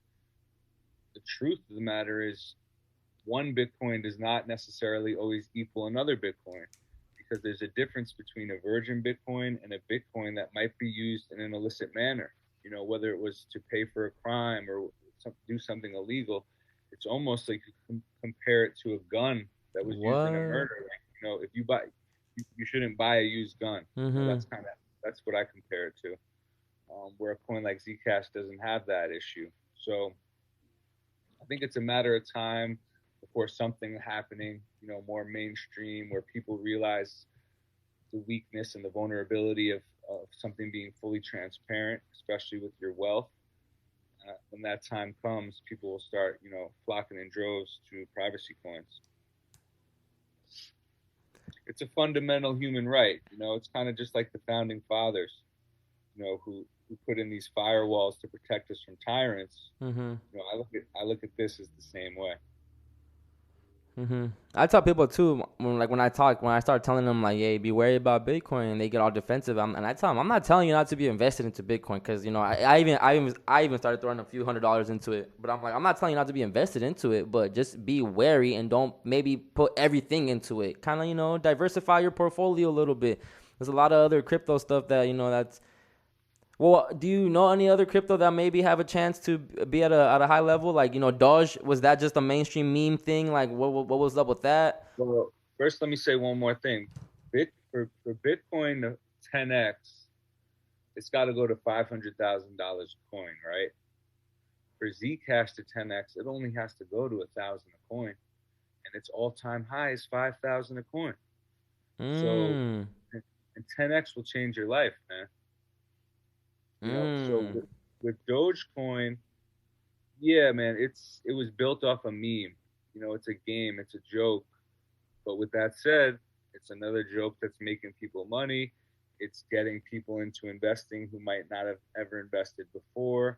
the truth of the matter is, one Bitcoin does not necessarily always equal another Bitcoin, because there's a difference between a virgin Bitcoin and a Bitcoin that might be used in an illicit manner. Whether it was to pay for a crime or do something illegal. It's almost like you compare it to a gun that was used in a murder. If you buy, you shouldn't buy a used gun. Mm-hmm. That's what I compare it to. Where a coin like Zcash doesn't have that issue. So I think it's a matter of time before something happening, more mainstream, where people realize the weakness and the vulnerability of something being fully transparent, especially with your wealth. When that time comes, people will start, flocking in droves to privacy coins. It's a fundamental human right. It's kind of just like the founding fathers, who put in these firewalls to protect us from tyrants. Mm-hmm. I look at this as the same way. Mm-hmm. I tell people too, when I start telling them like, "Hey, be wary about Bitcoin," and they get all defensive. And I tell them, I'm not telling you not to be invested into Bitcoin, because I even started throwing a few $100s into it. But I'm like, I'm not telling you not to be invested into it, but just be wary and don't maybe put everything into it. Kind of diversify your portfolio a little bit. There's a lot of other crypto stuff that that's. Well, do you know any other crypto that maybe have a chance to be at a high level? Like, Doge, was that just a mainstream meme thing? Like, what was up with that? Well, first, let me say one more thing. For Bitcoin to 10x, it's got to go to $500,000 a coin, right? For Zcash to 10x, it only has to go to 1,000 a coin, and its all-time high is 5,000 a coin. So, and 10x will change your life, man. You know, so with Dogecoin, yeah, man, it was built off a meme. You know, it's a game, it's a joke. But with that said, it's another joke that's making people money. It's getting people into investing who might not have ever invested before.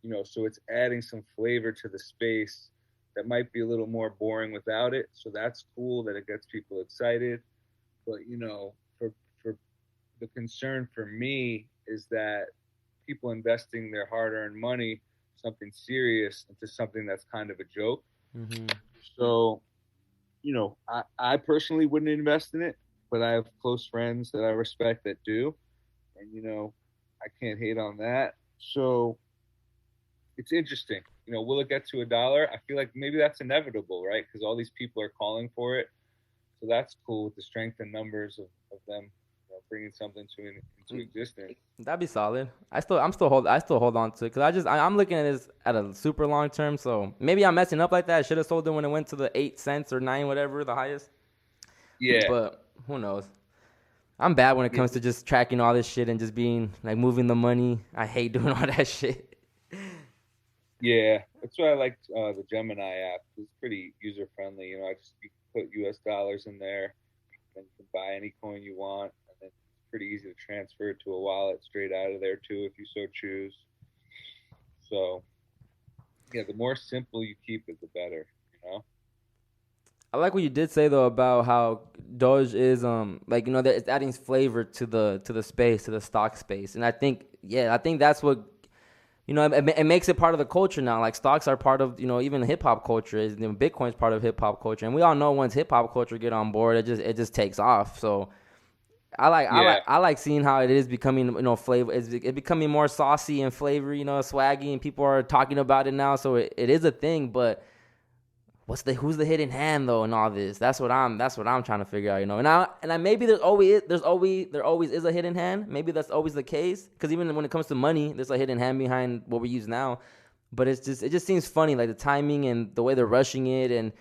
You know, so it's adding some flavor to the space that might be a little more boring without it. So that's cool that it gets people excited. But you know, for the concern for me is that people investing their hard-earned money, something serious, into something that's kind of a joke. Mm-hmm. So, you know, I personally wouldn't invest in it, but I have close friends that I respect that do, and you know, I can't hate on that. So it's interesting. You know, will it get to $1? I feel like maybe that's inevitable, right? Because all these people are calling for it. So that's cool with the strength and numbers of them, you know, bringing something into existence. That'd be solid. I still hold on to it because I'm looking at this at a super long term. So maybe I'm messing up like that. I should have sold it when it went to the 8 cents or 9, whatever the highest. Yeah. But who knows? I'm bad when it comes Yeah. to just tracking all this shit and just being like moving the money. I hate doing all that shit. Yeah, that's why I like the Gemini app. It's pretty user friendly. You know, you can put US dollars in there, and you can buy any coin you want, and then it's pretty easy to transfer it to a wallet straight out of there too, if you so choose. So yeah, the more simple you keep it, the better. You know. I like what you did say though about how Doge is like that it's adding flavor to the space, to the stock space, and I think that's what it makes it part of the culture now. Like stocks are part of even hip hop culture. Bitcoin's part of hip hop culture, and we all know once hip hop culture get on board, it just takes off. So I like seeing how it is becoming flavor. It's becoming more saucy and flavor, swaggy, and people are talking about it now. So it is a thing, but who's the hidden hand though in all this? That's what I'm trying to figure out, And maybe there always is a hidden hand. Maybe that's always the case, because even when it comes to money, there's a hidden hand behind what we use now. But it just seems funny, like the timing and the way they're rushing it, and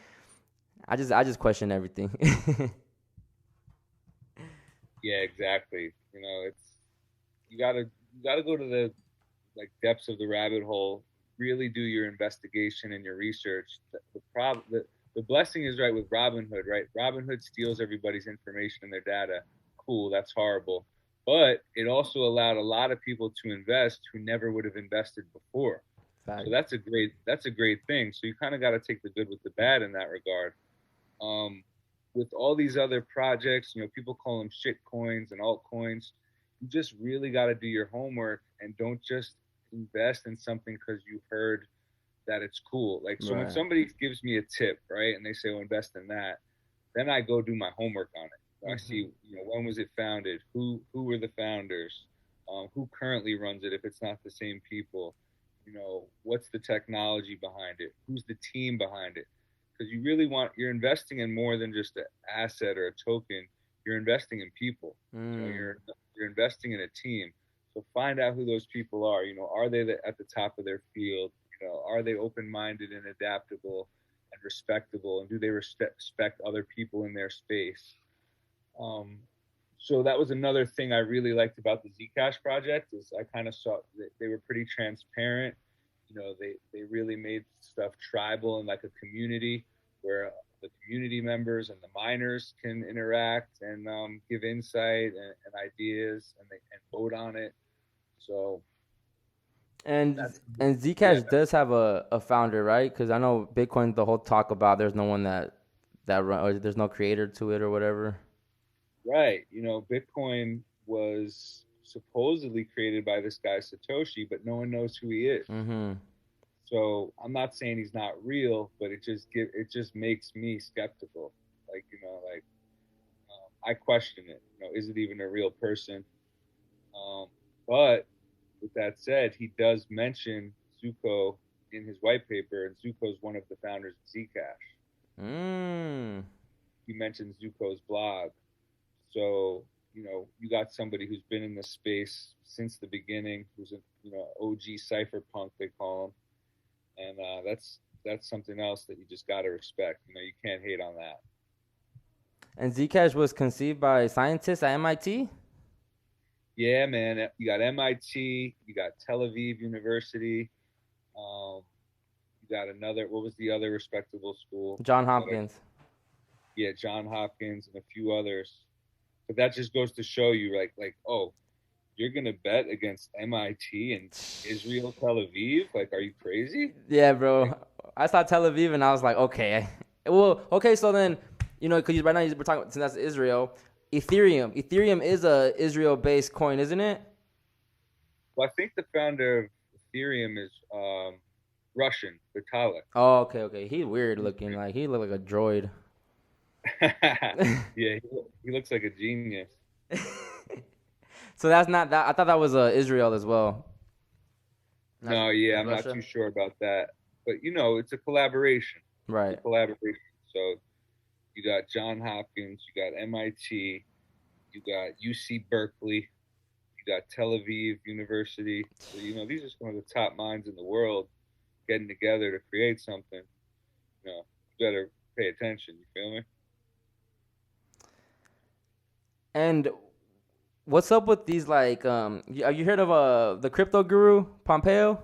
I just question everything. Yeah, exactly. You know, you gotta go to the depths of the rabbit hole. Really do your investigation and your research. The blessing is, right, with Robinhood, right? Robinhood steals everybody's information and their data. Cool, that's horrible. But it also allowed a lot of people to invest who never would have invested before. Fact. So that's a great thing. So you kind of got to take the good with the bad in that regard. With all these other projects, people call them shit coins and altcoins. You just really got to do your homework and don't just invest in something because you heard that it's cool. So when somebody gives me a tip, right, and they say, "Oh, invest in that," then I go do my homework on it. So I see, when was it founded? Who were the founders? Who currently runs it if it's not the same people? What's the technology behind it? Who's the team behind it? Because you're investing in more than just an asset or a token. You're investing in people. You're investing in a team. So find out who those people are. Are they at the top of their field? Are they open-minded and adaptable and respectable? And do they respect other people in their space? So that was another thing I really liked about the Zcash project, is I kind of saw that they were pretty transparent. They really made stuff tribal and like a community where the community members and the miners can interact and give insight and ideas, and vote on it. So, and Zcash does have a founder, right? Because I know Bitcoin, the whole talk about there's no one that run, or there's no creator to it or whatever. Right. Bitcoin was supposedly created by this guy Satoshi, but no one knows who he is. Mm-hmm. So I'm not saying he's not real, but it just makes me skeptical. I question it. Is it even a real person? But with that said, he does mention Zuko in his white paper, and Zuko's one of the founders of Zcash. He mentions Zuko's blog. So, you got somebody who's been in the space since the beginning, who's an OG cypherpunk, they call him. And that's something else that you just got to respect. You can't hate on that. And Zcash was conceived by scientists at MIT? Yeah, man. You got MIT, you got Tel Aviv University, you got another. What was the other respectable school? John that I- Hopkins. yeah, John Hopkins and a few others. But that just goes to show you, like, oh, you're gonna bet against MIT and Israel Tel Aviv? Like, are you crazy? Yeah, bro. I saw Tel Aviv and I was like, okay. Well, okay, so then, because right now we're talking, since that's Israel, Ethereum. Ethereum is a Israel-based coin, isn't it? Well, I think the founder of Ethereum is Russian, Vitalik. Oh, okay. He's weird looking. Like, he looked like a droid. Yeah, he looks like a genius. So that's not that. I thought that was Israel as well. No, yeah, That's I'm not Russia? too sure about that. But it's a collaboration. It's Right. a collaboration. So you got John Hopkins, you got MIT, you got UC Berkeley, you got Tel Aviv University. So, these are some of the top minds in the world getting together to create something. You better pay attention. You feel me? And what's up with these like have you heard of the crypto guru Pompeo?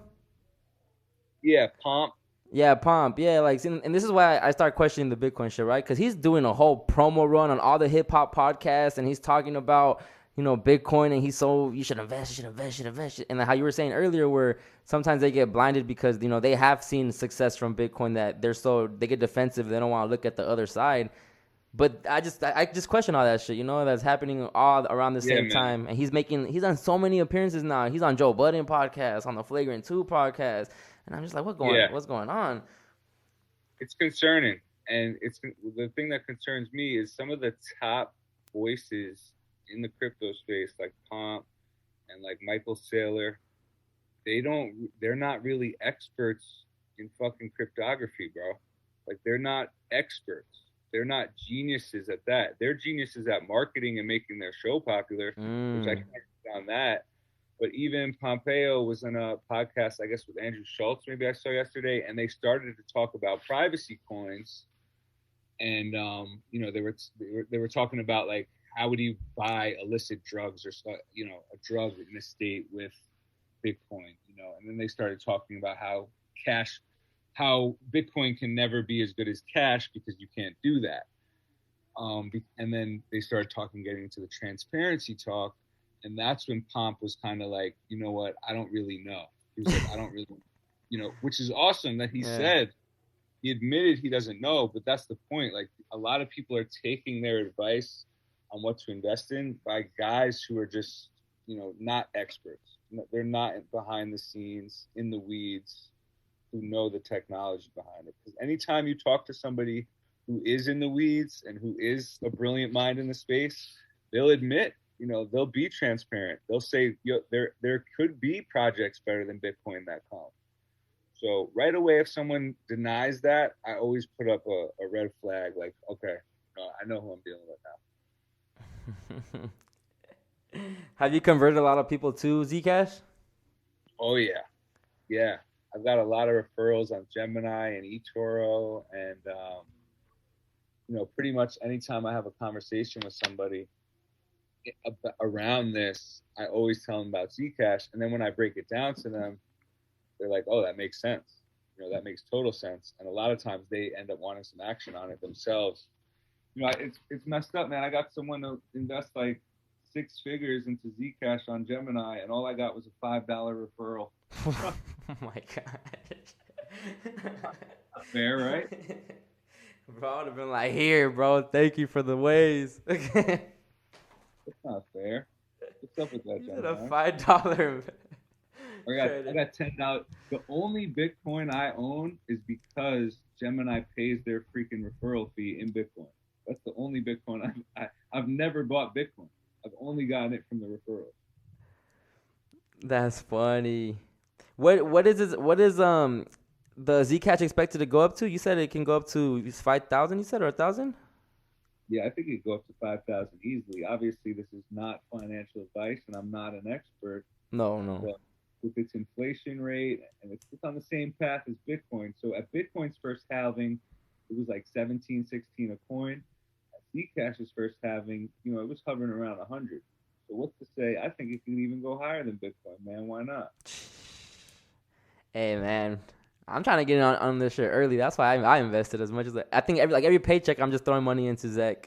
Yeah, Pomp. Yeah, Pomp. Yeah, like, and this is why I start questioning the Bitcoin shit, right? Because he's doing a whole promo run on all the hip hop podcasts, and he's talking about Bitcoin, and you should invest, and how you were saying earlier, where sometimes they get blinded because they have seen success from Bitcoin that they get defensive, they don't want to look at the other side. But I just question all that shit, that's happening all around the same man. time. And he's on so many appearances now. He's on Joe Budden podcast, on the Flagrant 2 podcast. And I'm just like, what's going on? It's concerning. And the thing that concerns me is some of the top voices in the crypto space, like Pomp and like Michael Saylor, they're not really experts in fucking cryptography, bro. Like, they're not experts. They're not geniuses at that. They're geniuses at marketing and making their show popular, which I can't get on that. But even Pompeo was on a podcast, I guess, with Andrew Schultz, maybe I saw yesterday, and they started to talk about privacy coins. And they were talking about, like, how would you buy illicit drugs or a drug in a state with Bitcoin, and then they started talking about how Bitcoin can never be as good as cash because you can't do that. And then they started getting into the transparency talk, and that's when Pomp was kind of like, you know what, I don't really know. He was like, I don't really, which is awesome that he said, he admitted he doesn't know, but that's the point. Like, a lot of people are taking their advice on what to invest in by guys who are just, not experts. They're not behind the scenes, in the weeds, who know the technology behind it. Because anytime you talk to somebody who is in the weeds and who is a brilliant mind in the space, they'll admit, they'll be transparent. They'll say, there could be projects better than Bitcoin that come. So right away, if someone denies that, I always put up a red flag, like, okay, I know who I'm dealing with now. Have you converted a lot of people to Zcash? Oh, yeah. Yeah. I've got a lot of referrals on Gemini and eToro, and pretty much anytime I have a conversation with somebody around this, I always tell them about Zcash, and then when I break it down to them, they're like, "Oh, that makes sense. That makes total sense." And a lot of times they end up wanting some action on it themselves. It's messed up, man. I got someone to invest like 6 figures into Zcash on Gemini, and all I got was a $5 referral. Oh my god. Fair, right? Bro, I would have been like, here, bro, thank you for the ways. That's not fair. What's up with that, You said Gemini? a $5. I got $10. The only Bitcoin I own is because Gemini pays their freaking referral fee in Bitcoin. That's the only Bitcoin I've never bought Bitcoin. I've only gotten it from the referral. That's funny. What is the Zcash expected to go up to? You said it can go up to 5,000. You said, or 1,000? Yeah, I think it could go up to 5,000 easily. Obviously, this is not financial advice, and I'm not an expert. No. But with its inflation rate, and it's on the same path as Bitcoin. So at Bitcoin's first halving, it was like 17, 16 a coin. At Zcash's first halving, it was hovering around 100. So what's to say? I think it can even go higher than Bitcoin, man. Why not? Hey man, I'm trying to get in on this shit early. That's why I invested as much as I think every paycheck I'm just throwing money into Zec.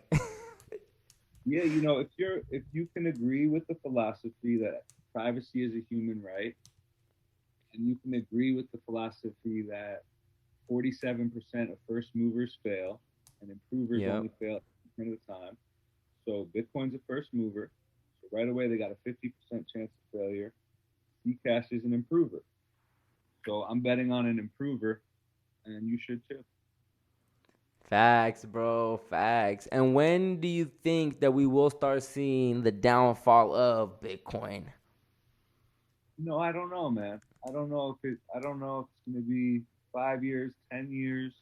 Yeah, you know, if you can agree with the philosophy that privacy is a human right, and you can agree with the philosophy that 47% of first movers fail and improvers Yep. only fail 10% of the time. So Bitcoin's a first mover. So right away they got a 50% chance of failure. Zcash is an improver. So I'm betting on an improver, and you should too. Facts, bro. Facts. And when do you think that we will start seeing the downfall of Bitcoin? No, I don't know, man. I don't know if it's gonna be 5 years, 10 years,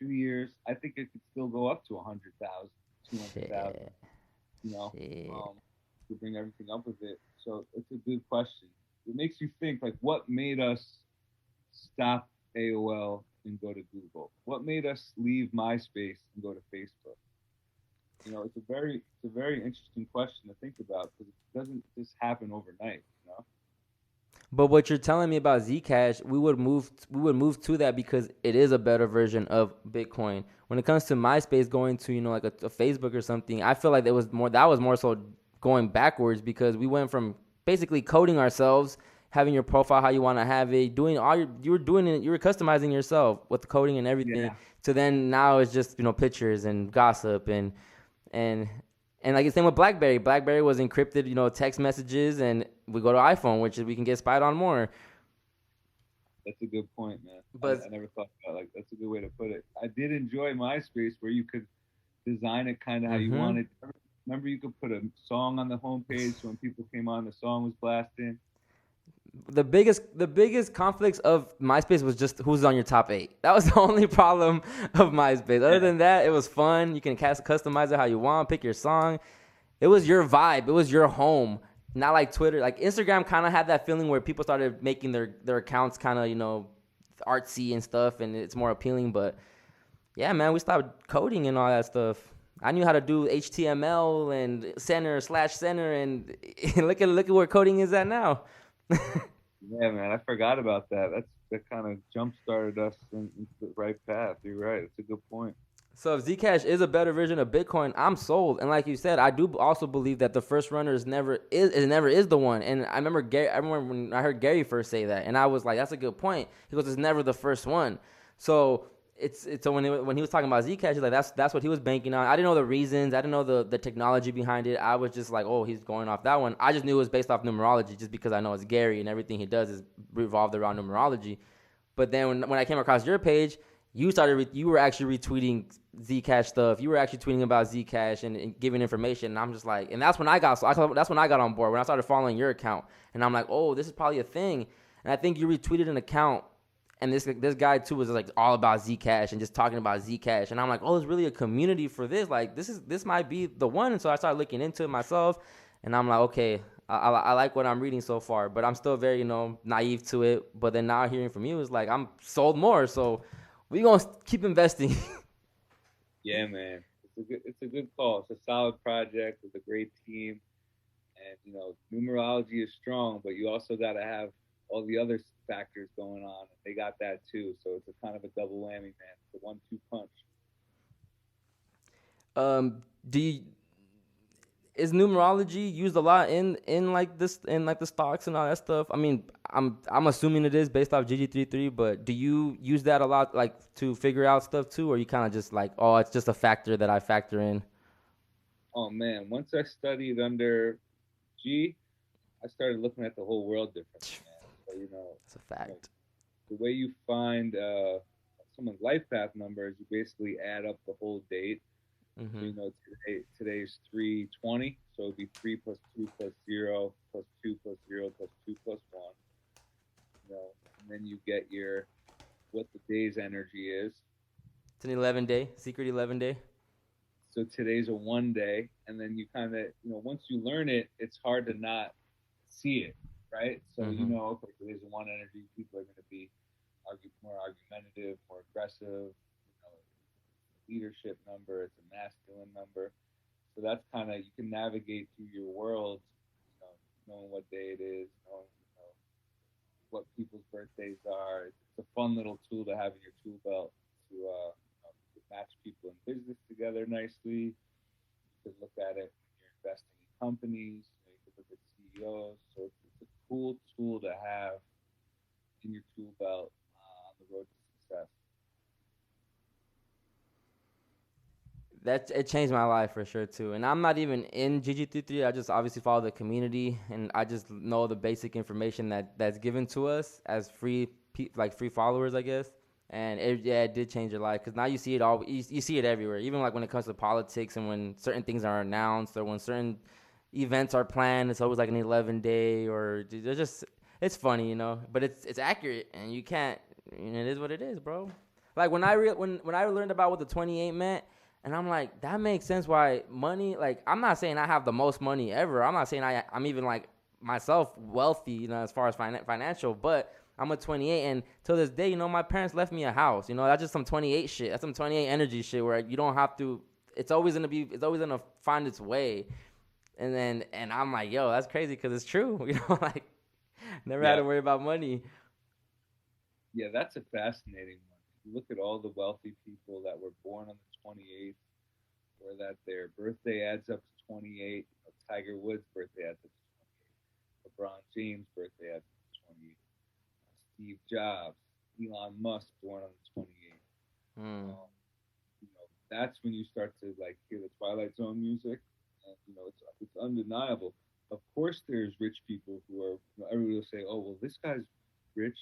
2 years. I think it could still go up to 100,000, 200,000. Shit. You know, Shit. to bring everything up with it. So it's a good question. It makes you think, like, what made us stop AOL and go to Google? What made us leave MySpace and go to Facebook? You know, it's a very interesting question to think about because it doesn't just happen overnight. You know. But what you're telling me about Zcash, we would move to that because it is a better version of Bitcoin. When it comes to MySpace going to, like a Facebook or something, I feel like that was more so going backwards because we went from basically coding ourselves, having your profile how you want to have it, doing all you were doing it, you were customizing yourself with the coding and everything. Yeah. To then now it's just, pictures and gossip and and like the same with BlackBerry. BlackBerry was encrypted, text messages, and we go to iPhone, which is we can get spied on more. That's a good point, man. But I never thought about it. Like that's a good way to put it. I did enjoy MySpace where you could design it kind of how you hmm wanted. Remember, you could put a song on the homepage, so when people came on, the song was blasting. the biggest conflicts of MySpace was just who's on your top eight. That was the only problem of MySpace. Other Yeah, than that, it was fun. You can customize it how you want, pick your song. It was your vibe. It was your home. Not like Twitter. Like Instagram kind of had that feeling where people started making their accounts kind of, artsy and stuff, and it's more appealing. But yeah, man, we stopped coding and all that stuff. I knew how to do HTML and center/center, and look at where coding is at now. yeah, man. I forgot about that. That kind of jump started us into the right path. You're right. It's a good point. So if Zcash is a better version of Bitcoin, I'm sold. And like you said, I do also believe that the first runner is the one. And I remember when I heard Gary first say that, and I was like, that's a good point. He goes, it's never the first one. So it's so when he was talking about Zcash, he's like, that's what he was banking on. I didn't know the reasons. I didn't know the technology behind it. I was just like, oh, he's going off that one. I just knew it was based off numerology, just because I know it's Gary and everything he does is revolved around numerology. But then when I came across your page, you were actually retweeting Zcash stuff. You were actually tweeting about Zcash and giving information. And I'm just like, and that's when that's when I got on board, when I started following your account. And I'm like, oh, this is probably a thing. And I think you retweeted an account, and this guy too was like all about Zcash and just talking about Zcash. And I'm like, oh, there's really a community for this. Like this might be the one. And so I started looking into it myself, and I'm like, okay, I like what I'm reading so far, but I'm still very, naive to it. But then now hearing from you is like, I'm sold more. So we gonna keep investing. Yeah, man. It's a good call. It's a solid project with a great team, and numerology is strong, but you also got to have all the other factors going on. They got that too, so it's a kind of a double whammy, man. It's a 1-2 punch. Do you, is numerology used a lot in like this in like the stocks and all that stuff? I mean, I'm assuming it is based off GG33, but do you use that a lot, like to figure out stuff too, or you kind of just like, oh, it's just a factor that I factor in? Oh man, once I studied under G, I started looking at the whole world differently, man. So It's a fact. the way you find someone's life path number is you basically add up the whole date. So, hmm today's 320, so it'd be 3 plus 2 plus 0 plus 2 plus 0 plus 2 plus 1. And then you get your what the day's energy is. It's an 11-day secret 11-day. So today's a 1 day, and then you kind of once you learn it, it's hard to not see it, right? So okay, today's a 1 energy. People are going to be more argumentative, more aggressive. Leadership number. It's a masculine number. So that's kind of you can navigate through your world knowing what day it is, knowing what people's birthdays are. It's a fun little tool to have in your tool belt to match people in business together nicely. You could look at it when you're investing in companies. You could look at CEOs. So it's a cool tool to have in your tool belt on the road to success. That it changed my life for sure too. And I'm not even in GG33. I just obviously follow the community, and I just know the basic information that's given to us as free free followers, I guess. And it did change your life, because now you see it all. You see it everywhere, even like when it comes to politics and when certain things are announced or when certain events are planned. It's always like an 11-day, or they're just, it's funny, but it's accurate, and you can't. It is what it is, bro. Like when when I learned about what the 28 meant. And I'm like, that makes sense why money, like, I'm not saying I have the most money ever. I'm not saying I'm even, like, myself wealthy, as far as financial. But I'm a 28, and till this day, my parents left me a house. That's just some 28 shit. That's some 28 energy shit where you don't have to, it's always going to find its way. And I'm like, yo, that's crazy, because it's true. Like, never had to worry about money. Yeah, that's a fascinating one. You look at all the wealthy people that were born on the 28th, or that their birthday adds up to 28. Tiger Woods' birthday adds up to 28. LeBron James' birthday adds up to 28. Steve Jobs, Elon Musk, born on the 28th. That's when you start to hear the Twilight Zone music, and it's undeniable. Of course, there's rich people who are. Everybody will say, "Oh, well, this guy's rich.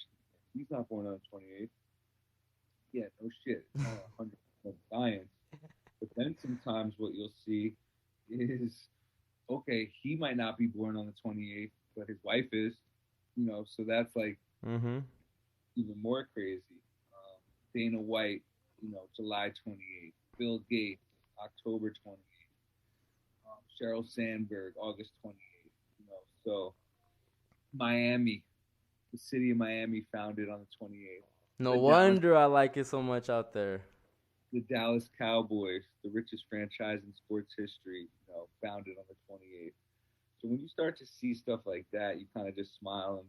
He's not born on the 28th." Yeah, no shit. It's not 100% science. But then sometimes what you'll see is, okay, he might not be born on the 28th, but his wife is, so that's even more crazy. Dana White, July 28th. Bill Gates, October 28th. Sheryl Sandberg, August 28th. So Miami, the city of Miami, founded on the 28th. No wonder I like it so much out there. The Dallas Cowboys, the richest franchise in sports history, founded on the 28th. So when you start to see stuff like that, you kind of just smile and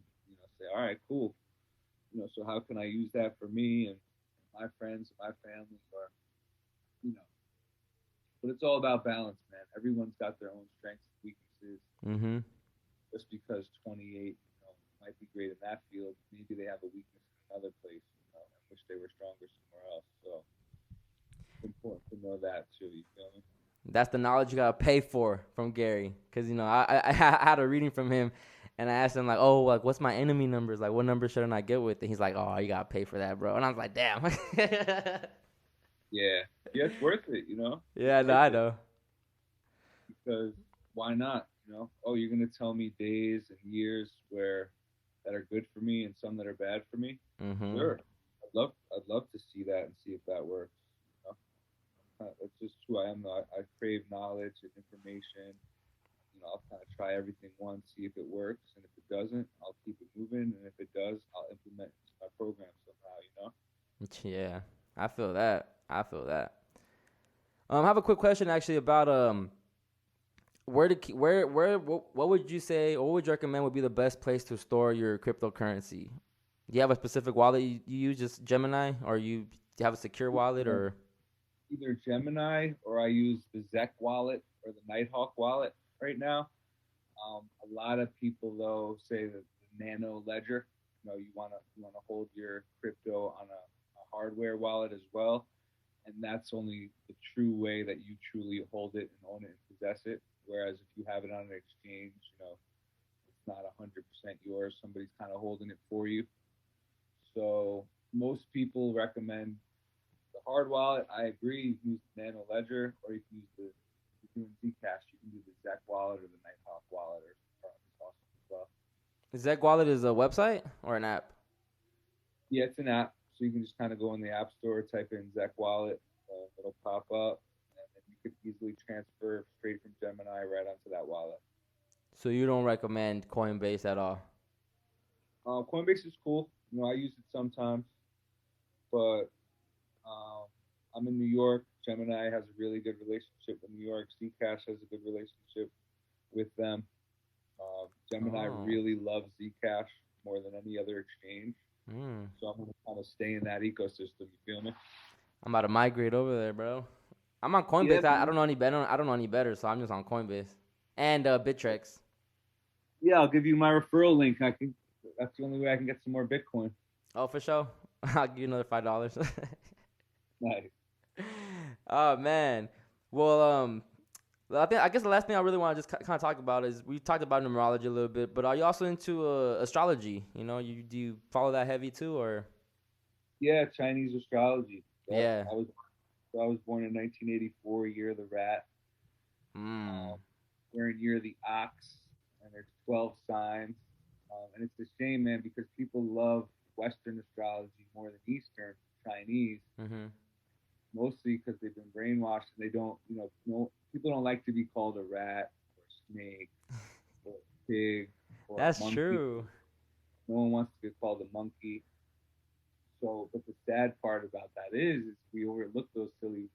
say, all right, cool. So how can I use that for me and my friends, my family, or But it's all about balance, man. Everyone's got their own strengths and weaknesses. Just because 28, might be great in that field, maybe they have a weakness in another place, and wish they were stronger somewhere else. So it's important to know that too. You feel me? That's the knowledge you gotta pay for from Gary, because I had a reading from him, and I asked him what's my enemy numbers? Like, what number shouldn't I get with? And he's like, oh, you gotta pay for that, bro. And I was like, damn. Yeah, it's worth it, Yeah, no, I know. Because why not? Oh, you're gonna tell me days and years that are good for me and some that are bad for me. Sure, I'd love to see that and see if that works. That's just who I am. I crave knowledge and information. I'll kind of try everything once, see if it works, and if it doesn't, I'll keep it moving, and if it does, I'll implement my program somehow. Yeah, I feel that. I have a quick question actually about what would you say, or what would you recommend would be the best place to store your cryptocurrency? Do you have a specific wallet you use, just Gemini, or do you have a secure wallet, or? Either Gemini, or I use the Zec wallet or the Nighthawk wallet right now. A lot of people though say that the Nano Ledger, you want to hold your crypto on a hardware wallet as well, and that's only the true way that you truly hold it and own it and possess it. Whereas if you have it on an exchange, it's not 100% yours. Somebody's kind of holding it for you. So most people recommend the hard wallet. I agree. You can use the Nano Ledger, or you can use if you're doing Zcash, you can use the Zec wallet or the Nighthawk wallet, or it's awesome as well. Zec wallet is a website or an app? Yeah, it's an app. So you can just kind of go in the app store, type in Zec wallet, it'll pop up, and then you could easily transfer straight from Gemini right onto that wallet. So you don't recommend Coinbase at all? Coinbase is cool. I use it sometimes, but I'm in New York. Gemini has a really good relationship with New York. Zcash has a good relationship with them. Gemini Oh. really loves Zcash more than any other exchange. Mm. So I'm going to kind of stay in that ecosystem. You feel me? I'm about to migrate over there, bro. I'm on Coinbase. Yeah, I don't know any better. I don't know any better, so I'm just on Coinbase and Bittrex. yeah. I'll give you my referral link. I can. That's the only way I can get some more Bitcoin. Oh, for sure. I'll give you another $5. Nice. Oh man. Well, I guess the last thing I really want to just kind of talk about is we talked about numerology a little bit, but are you also into astrology? You know, do you follow that heavy too, or? Yeah, Chinese astrology. Yep. Yeah. I was born in 1984, year of the rat. Mm. We're in year of the ox, and there's 12 signs. And it's a shame, man, because people love Western astrology more than Eastern Chinese, Mhm. mostly because they've been brainwashed and they don't, no, people don't like to be called a rat or a snake or a pig or a That's monkey. true. No one wants to be called a monkey. So, but the sad part about that is we overlook those silly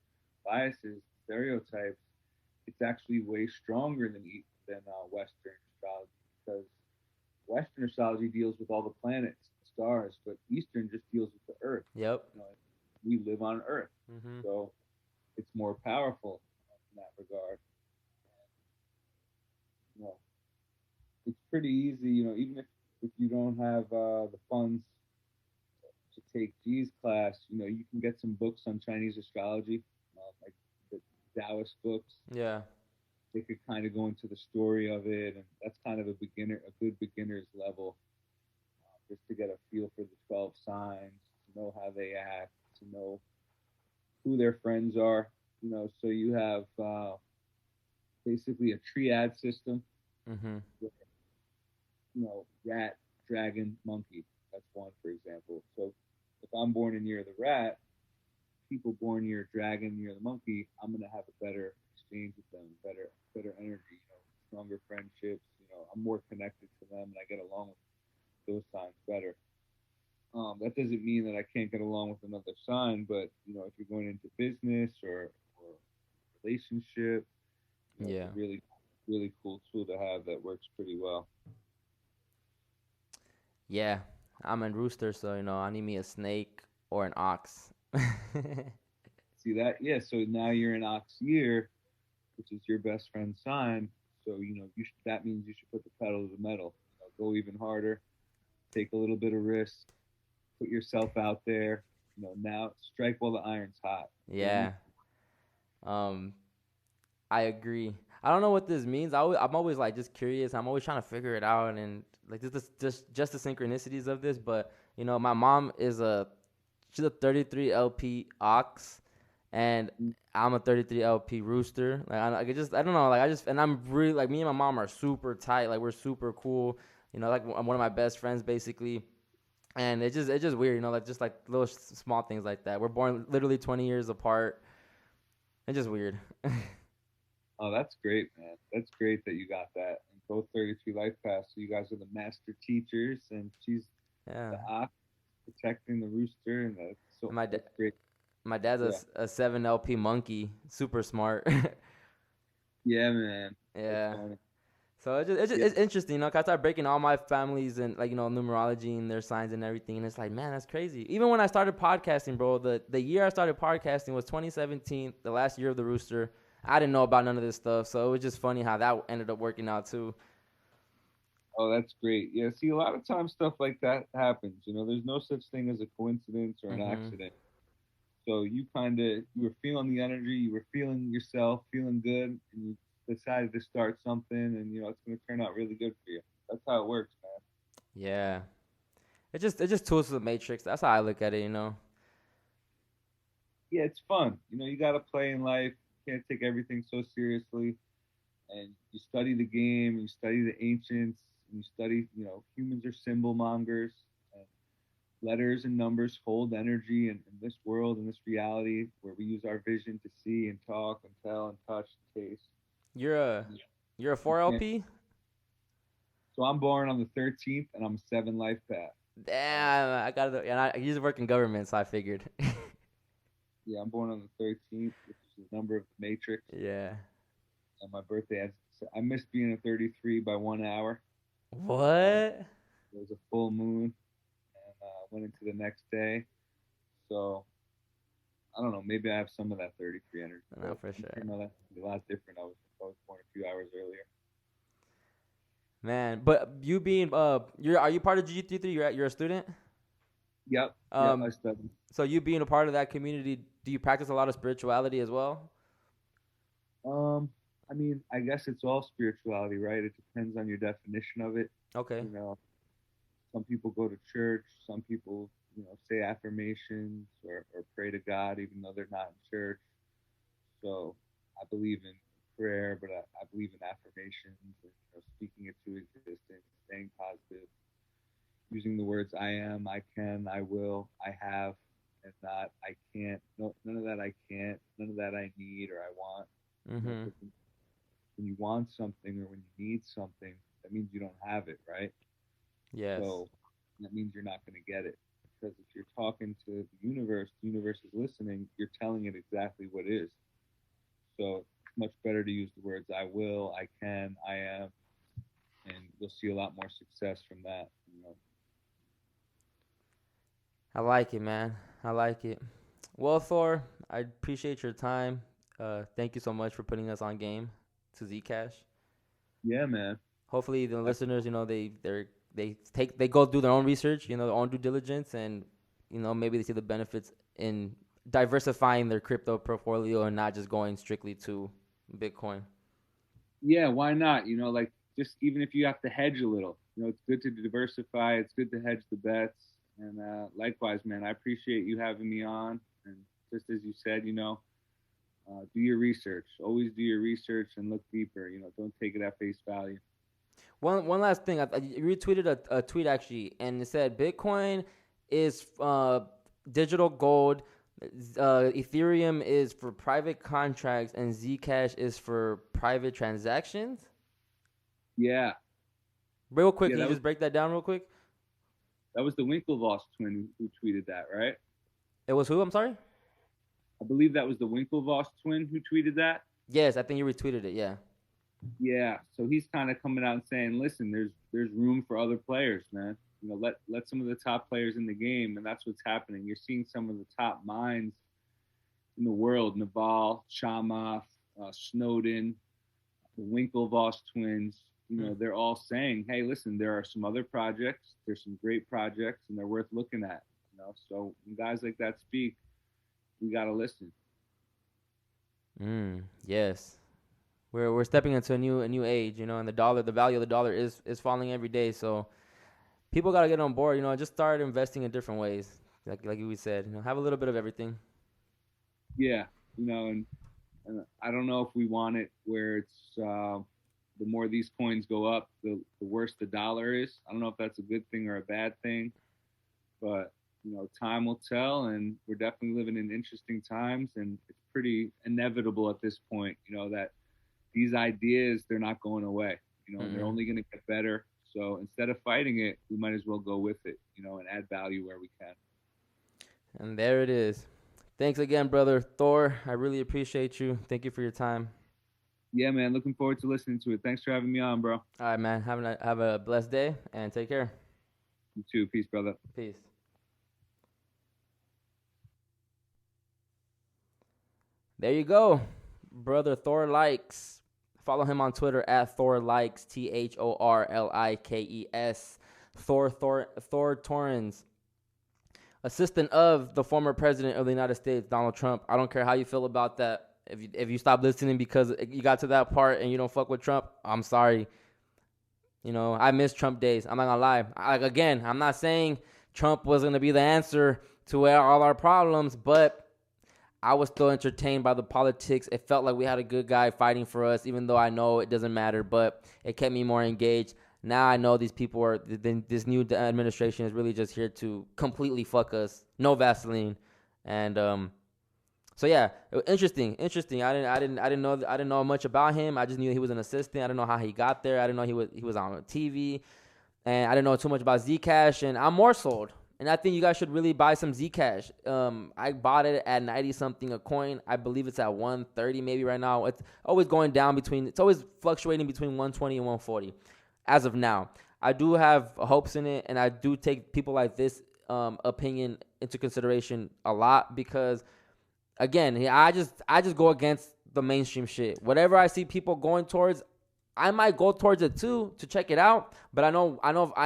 biases, stereotypes. It's actually way stronger than Western astrology because Western astrology deals with all the planets, stars, but Eastern just deals with the Earth. Yep. We live on Earth, Mhm. so it's more powerful in that regard. You know, it's pretty easy. Even if you don't have the funds to take G's class, you can get some books on Chinese astrology, like the Taoist books. Yeah. They could kind of go into the story of it, and that's kind of a good beginner's level, just to get a feel for the 12 signs, to know how they act, to know who their friends are. So you have basically a triad system. Mhm. Where, rat, dragon, monkey. That's one, for example. So if I'm born in year of the rat, people born near dragon, near the monkey, I'm gonna have a better exchange with them, better energy, stronger friendships. I'm more connected to them, and I get along with those signs better. That doesn't mean that I can't get along with another sign, but if you're going into business or relationship, it's Yeah. a really cool tool to have that works pretty well. Yeah. I'm a rooster, so I need me a snake or an ox. See that? Yeah. So now you're in ox year, which is your best friend's sign. So that means you should put the pedal to the metal. Go even harder, take a little bit of risk, put yourself out there. Now strike while the iron's hot. You feel me? Yeah. Um, I agree. I don't know what this means. I'm always like just curious. I'm always trying to figure it out and like just the synchronicities of this. But my mom she's a 33 LP ox, and I'm a 33 LP rooster. I don't know. Like and I'm really like me and my mom are super tight. Like we're super cool. Like I'm one of my best friends basically. And it's just weird. Like just like little small things like that. We're born literally 20 years apart. It's just weird. Oh, that's great, man. That's great that you got that. And both 33 life paths. So you guys are the master teachers, and she's Yeah. the ox protecting the rooster, and And that's great. my dad's Yeah, a 7 LP monkey, super smart. yeah, man. That's Yeah. funny. So Yeah, it's interesting, 'cause I started breaking all my families and like numerology and their signs and everything, and it's like, man, that's crazy. Even when I started podcasting, bro, the year I started podcasting was 2017, the last year of the rooster. I didn't know about none of this stuff, so it was just funny how that ended up working out too. oh, that's great. Yeah, see, a lot of times stuff like that happens. There's no such thing as a coincidence or an Mhm. accident. So you were feeling the energy, you were feeling yourself, feeling good, and you decided to start something, and it's going to turn out really good for you. That's how it works, man. Yeah. It's just tools of the matrix. That's how I look at it. Yeah, it's fun. You got to play in life. You can't take everything so seriously, and you study the game, you study the ancients, and you study. Humans are symbol mongers, and letters and numbers hold energy in this world, in this reality, where we use our vision to see and talk and tell and touch and taste. You're a You you're a you 4 can't. LP? So I'm born on the 13th, and I'm a 7 life path. Damn, I got it. And I used to work in government, so I figured. Yeah, I'm born on the 13th, which is the number of the matrix, Yeah. and my birthday is I missed being a 33 by 1 hour. What? It was a full moon, and went into the next day. So I don't know. Maybe I have some of that 33 energy. No, for sure. You know, that's a lot different. I was born a few hours earlier. Man, but you being are you part of GG33? You're a student. Yep. Um, I studied. So you being a part of that community, do you practice a lot of spirituality as well? I mean, I guess it's all spirituality, right? It depends on your definition of it. Okay. You know, some people go to church, some people, say affirmations or pray to God even though they're not in church. So I believe in prayer, but I believe in affirmations and speaking it to existence, staying positive, using the words I am, I can, I will, I have, and not I can't. No, none of that I can't, none of that I need or I want. Mm-hmm. When you want something or when you need something, that means you don't have it, right? Yes. So that means you're not going to get it. Because if you're talking to the universe is listening, you're telling it exactly what is. So it's much better to use the words I will, I can, I am, and you'll see a lot more success from that. I like it, man. I like it. Well, Thor, I appreciate your time. Thank you so much for putting us on game to Zcash. Yeah, man. Hopefully, the listeners, they go do their own research, their own due diligence, and maybe they see the benefits in diversifying their crypto portfolio and not just going strictly to Bitcoin. Yeah, why not? Like just even if you have to hedge a little, it's good to diversify. It's good to hedge the bets. And likewise, man, I appreciate you having me on. And just as you said, do your research. Always do your research and look deeper. Don't take it at face value. One last thing, I retweeted a tweet actually, and it said Bitcoin is digital gold, Ethereum is for private contracts, and Zcash is for private transactions. Yeah. Real quick, can you just break that down real quick? That was the Winklevoss twin who tweeted that, right? It was who? I'm sorry? I believe that was the Winklevoss twin who tweeted that. Yes, I think you retweeted it, yeah. Yeah, so he's kind of coming out and saying, listen, there's room for other players, man. Let some of the top players in the game, and that's what's happening. You're seeing some of the top minds in the world, Naval, Chamath, Snowden, the Winklevoss twins. They're all saying, hey, listen, there are some other projects. There's some great projects, and they're worth looking at. So when guys like that speak, we got to listen. Yes. We're stepping into a new age, and the value of the dollar is falling every day. So people got to get on board, just start investing in different ways. Like we said, have a little bit of everything. Yeah, and I don't know if we want it where it's the more these coins go up, the worse the dollar is. I don't know if that's a good thing or a bad thing, but time will tell, and we're definitely living in interesting times, and it's pretty inevitable at this point, that these ideas, they're not going away, and they're only going to get better. So instead of fighting it, we might as well go with it, and add value where we can. And there it is. Thanks again, brother Thor. I really appreciate you. Thank you for your time. Yeah, man. Looking forward to listening to it. Thanks for having me on, bro. All right, man. Have a blessed day, and take care. You too. Peace, brother. Peace. There you go. Brother Thor Likes. Follow him on Twitter at Thor Likes, THORLIKES. Thor Torrens. Assistant of the former president of the United States, Donald Trump. I don't care how you feel about that. If you stop listening because you got to that part and you don't fuck with Trump, I'm sorry. I miss Trump days. I'm not gonna lie. I'm not saying Trump was gonna be the answer to all our problems, but I was still entertained by the politics. It felt like we had a good guy fighting for us, even though I know it doesn't matter, but it kept me more engaged. Now I know these people this new administration is really just here to completely fuck us. No Vaseline. And, so yeah, it was interesting. I didn't know much about him. I just knew he was an assistant. I didn't know how he got there. I didn't know he was on TV, and I didn't know too much about Zcash. And I'm more sold. And I think you guys should really buy some Zcash. I bought it at 90 something a coin. I believe it's at 130 maybe right now. It's always going down it's always fluctuating between 120 and 140 as of now. I do have hopes in it, and I do take people like this opinion into consideration a lot because, again, I just go against the mainstream shit. Whatever I see people going towards, I might go towards it too to check it out, but I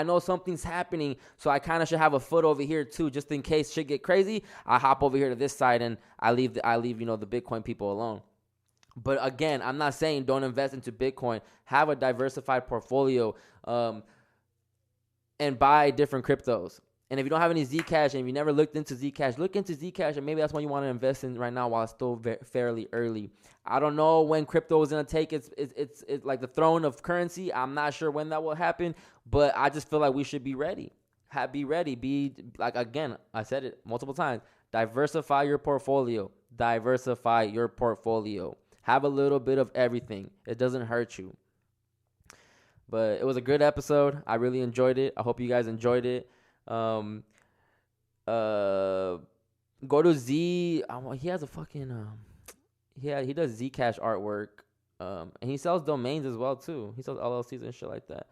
know something's happening, so I kind of should have a foot over here too, just in case shit get crazy. I hop over here to this side and I leave the Bitcoin people alone. But again, I'm not saying don't invest into Bitcoin. Have a diversified portfolio, and buy different cryptos. And if you don't have any Zcash and if you never looked into Zcash, look into Zcash, and maybe that's what you want to invest in right now while it's still fairly early. I don't know when crypto is going to take it's like the throne of currency. I'm not sure when that will happen, but I just feel like we should be ready. Be ready. Be like, again, I said it multiple times. Diversify your portfolio. Diversify your portfolio. Have a little bit of everything. It doesn't hurt you. But it was a good episode. I really enjoyed it. I hope you guys enjoyed it. Go to Z. He has a fucking he does Zcash artwork. And he sells domains as well too. He sells LLCs and shit like that.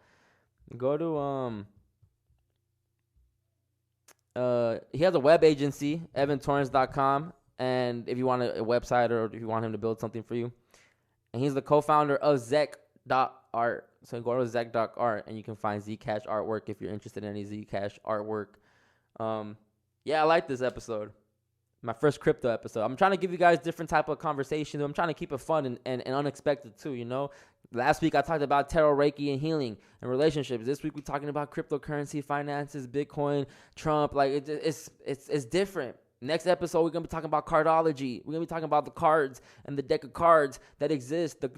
Go to he has a web agency, evantorrens.com, and if you want a website or if you want him to build something for you. And he's the co-founder of Zec.art. So go to Zec.art and you can find Zcash artwork if you're interested in any Zcash artwork. Yeah, I like this episode. My first crypto episode. I'm trying to give you guys different type of conversations. I'm trying to keep it fun and unexpected too, you know. Last week I talked about tarot, Reiki, and healing and relationships. This week we're talking about cryptocurrency, finances, Bitcoin, Trump. Like it's different. Next episode, we're going to be talking about cardology. We're going to be talking about the cards and the deck of cards that exist, the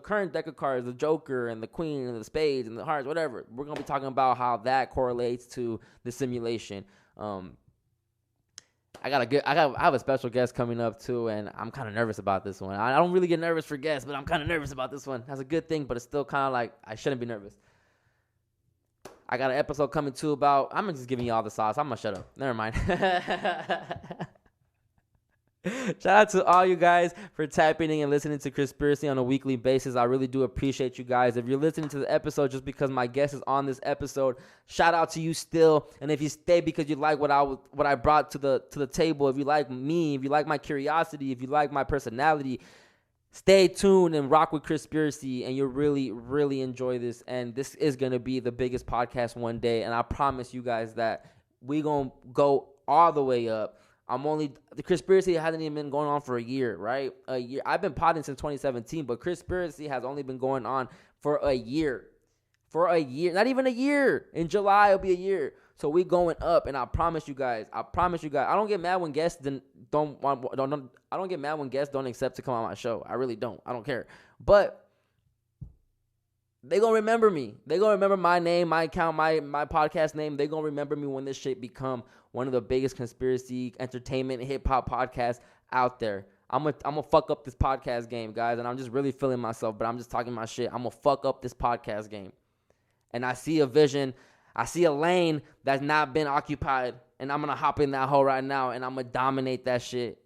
current deck of cards, the Joker and the Queen and the Spades and the Hearts, whatever. We're going to be talking about how that correlates to the simulation. I have a special guest coming up too, and I'm kind of nervous about this one. I don't really get nervous for guests, but I'm kind of nervous about this one. That's a good thing, but it's still kind of like I shouldn't be nervous. I got an episode coming too about, I'm just giving you all the sauce. I'm going to shut up. Never mind. Shout out to all you guys for tapping in and listening to CHRISPIRACY on a weekly basis. I really do appreciate you guys. If you're listening to the episode just because my guest is on this episode, shout out to you still. And if you stay because you like what I brought to the table, if you like me, if you like my curiosity, if you like my personality, stay tuned and rock with CHRISPIRACY, and you'll really, really enjoy this. And this is going to be the biggest podcast one day. And I promise you guys that we're going to go all the way up. The CHRISPIRACY hasn't even been going on for a year, right? A year. I've been potting since 2017, but CHRISPIRACY has only been going on for a year. Not even a year. In July, it'll be a year. So we going up, and I promise you guys. I don't get mad when guests don't get mad when guests don't accept to come on my show. I really don't. I don't care. But they gonna remember me. They gonna remember my name, my account, my podcast name. They gonna remember me when this shit become one of the biggest conspiracy, entertainment, hip hop podcasts out there. I'm gonna fuck up this podcast game, guys, and I'm just really feeling myself. But I'm just talking my shit. I'm gonna fuck up this podcast game, and I see a vision. I see a lane that's not been occupied, and I'm going to hop in that hole right now, and I'm going to dominate that shit.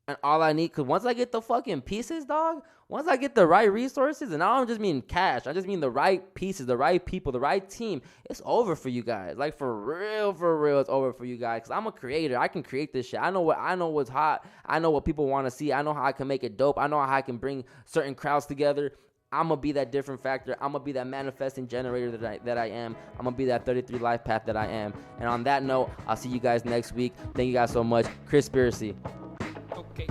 And all I need, because once I get the fucking pieces, dog, once I get the right resources, and I don't just mean cash, I just mean the right pieces, the right people, the right team, it's over for you guys. Like, for real, it's over for you guys, because I'm a creator. I can create this shit. I know what's hot. I know what people want to see. I know how I can make it dope. I know how I can bring certain crowds together. I'm going to be that different factor. I'm going to be that manifesting generator that I am. I'm going to be that 33 life path that I am. And on that note, I'll see you guys next week. Thank you guys so much. CHRISPIRACY. Okay.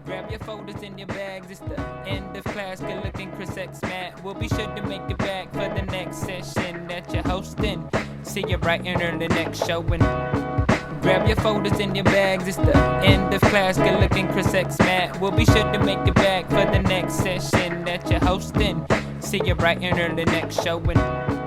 Grab your folders and your bags. It's the end of class. Good looking Chris X Matt. We'll be sure to make it back for the next session that you're hosting. See you right in the next show. And grab your folders and your bags. It's the end of class. Good looking Chris X Matt. We'll be sure to make it back for the next session that you're hosting. See you right in the next show. And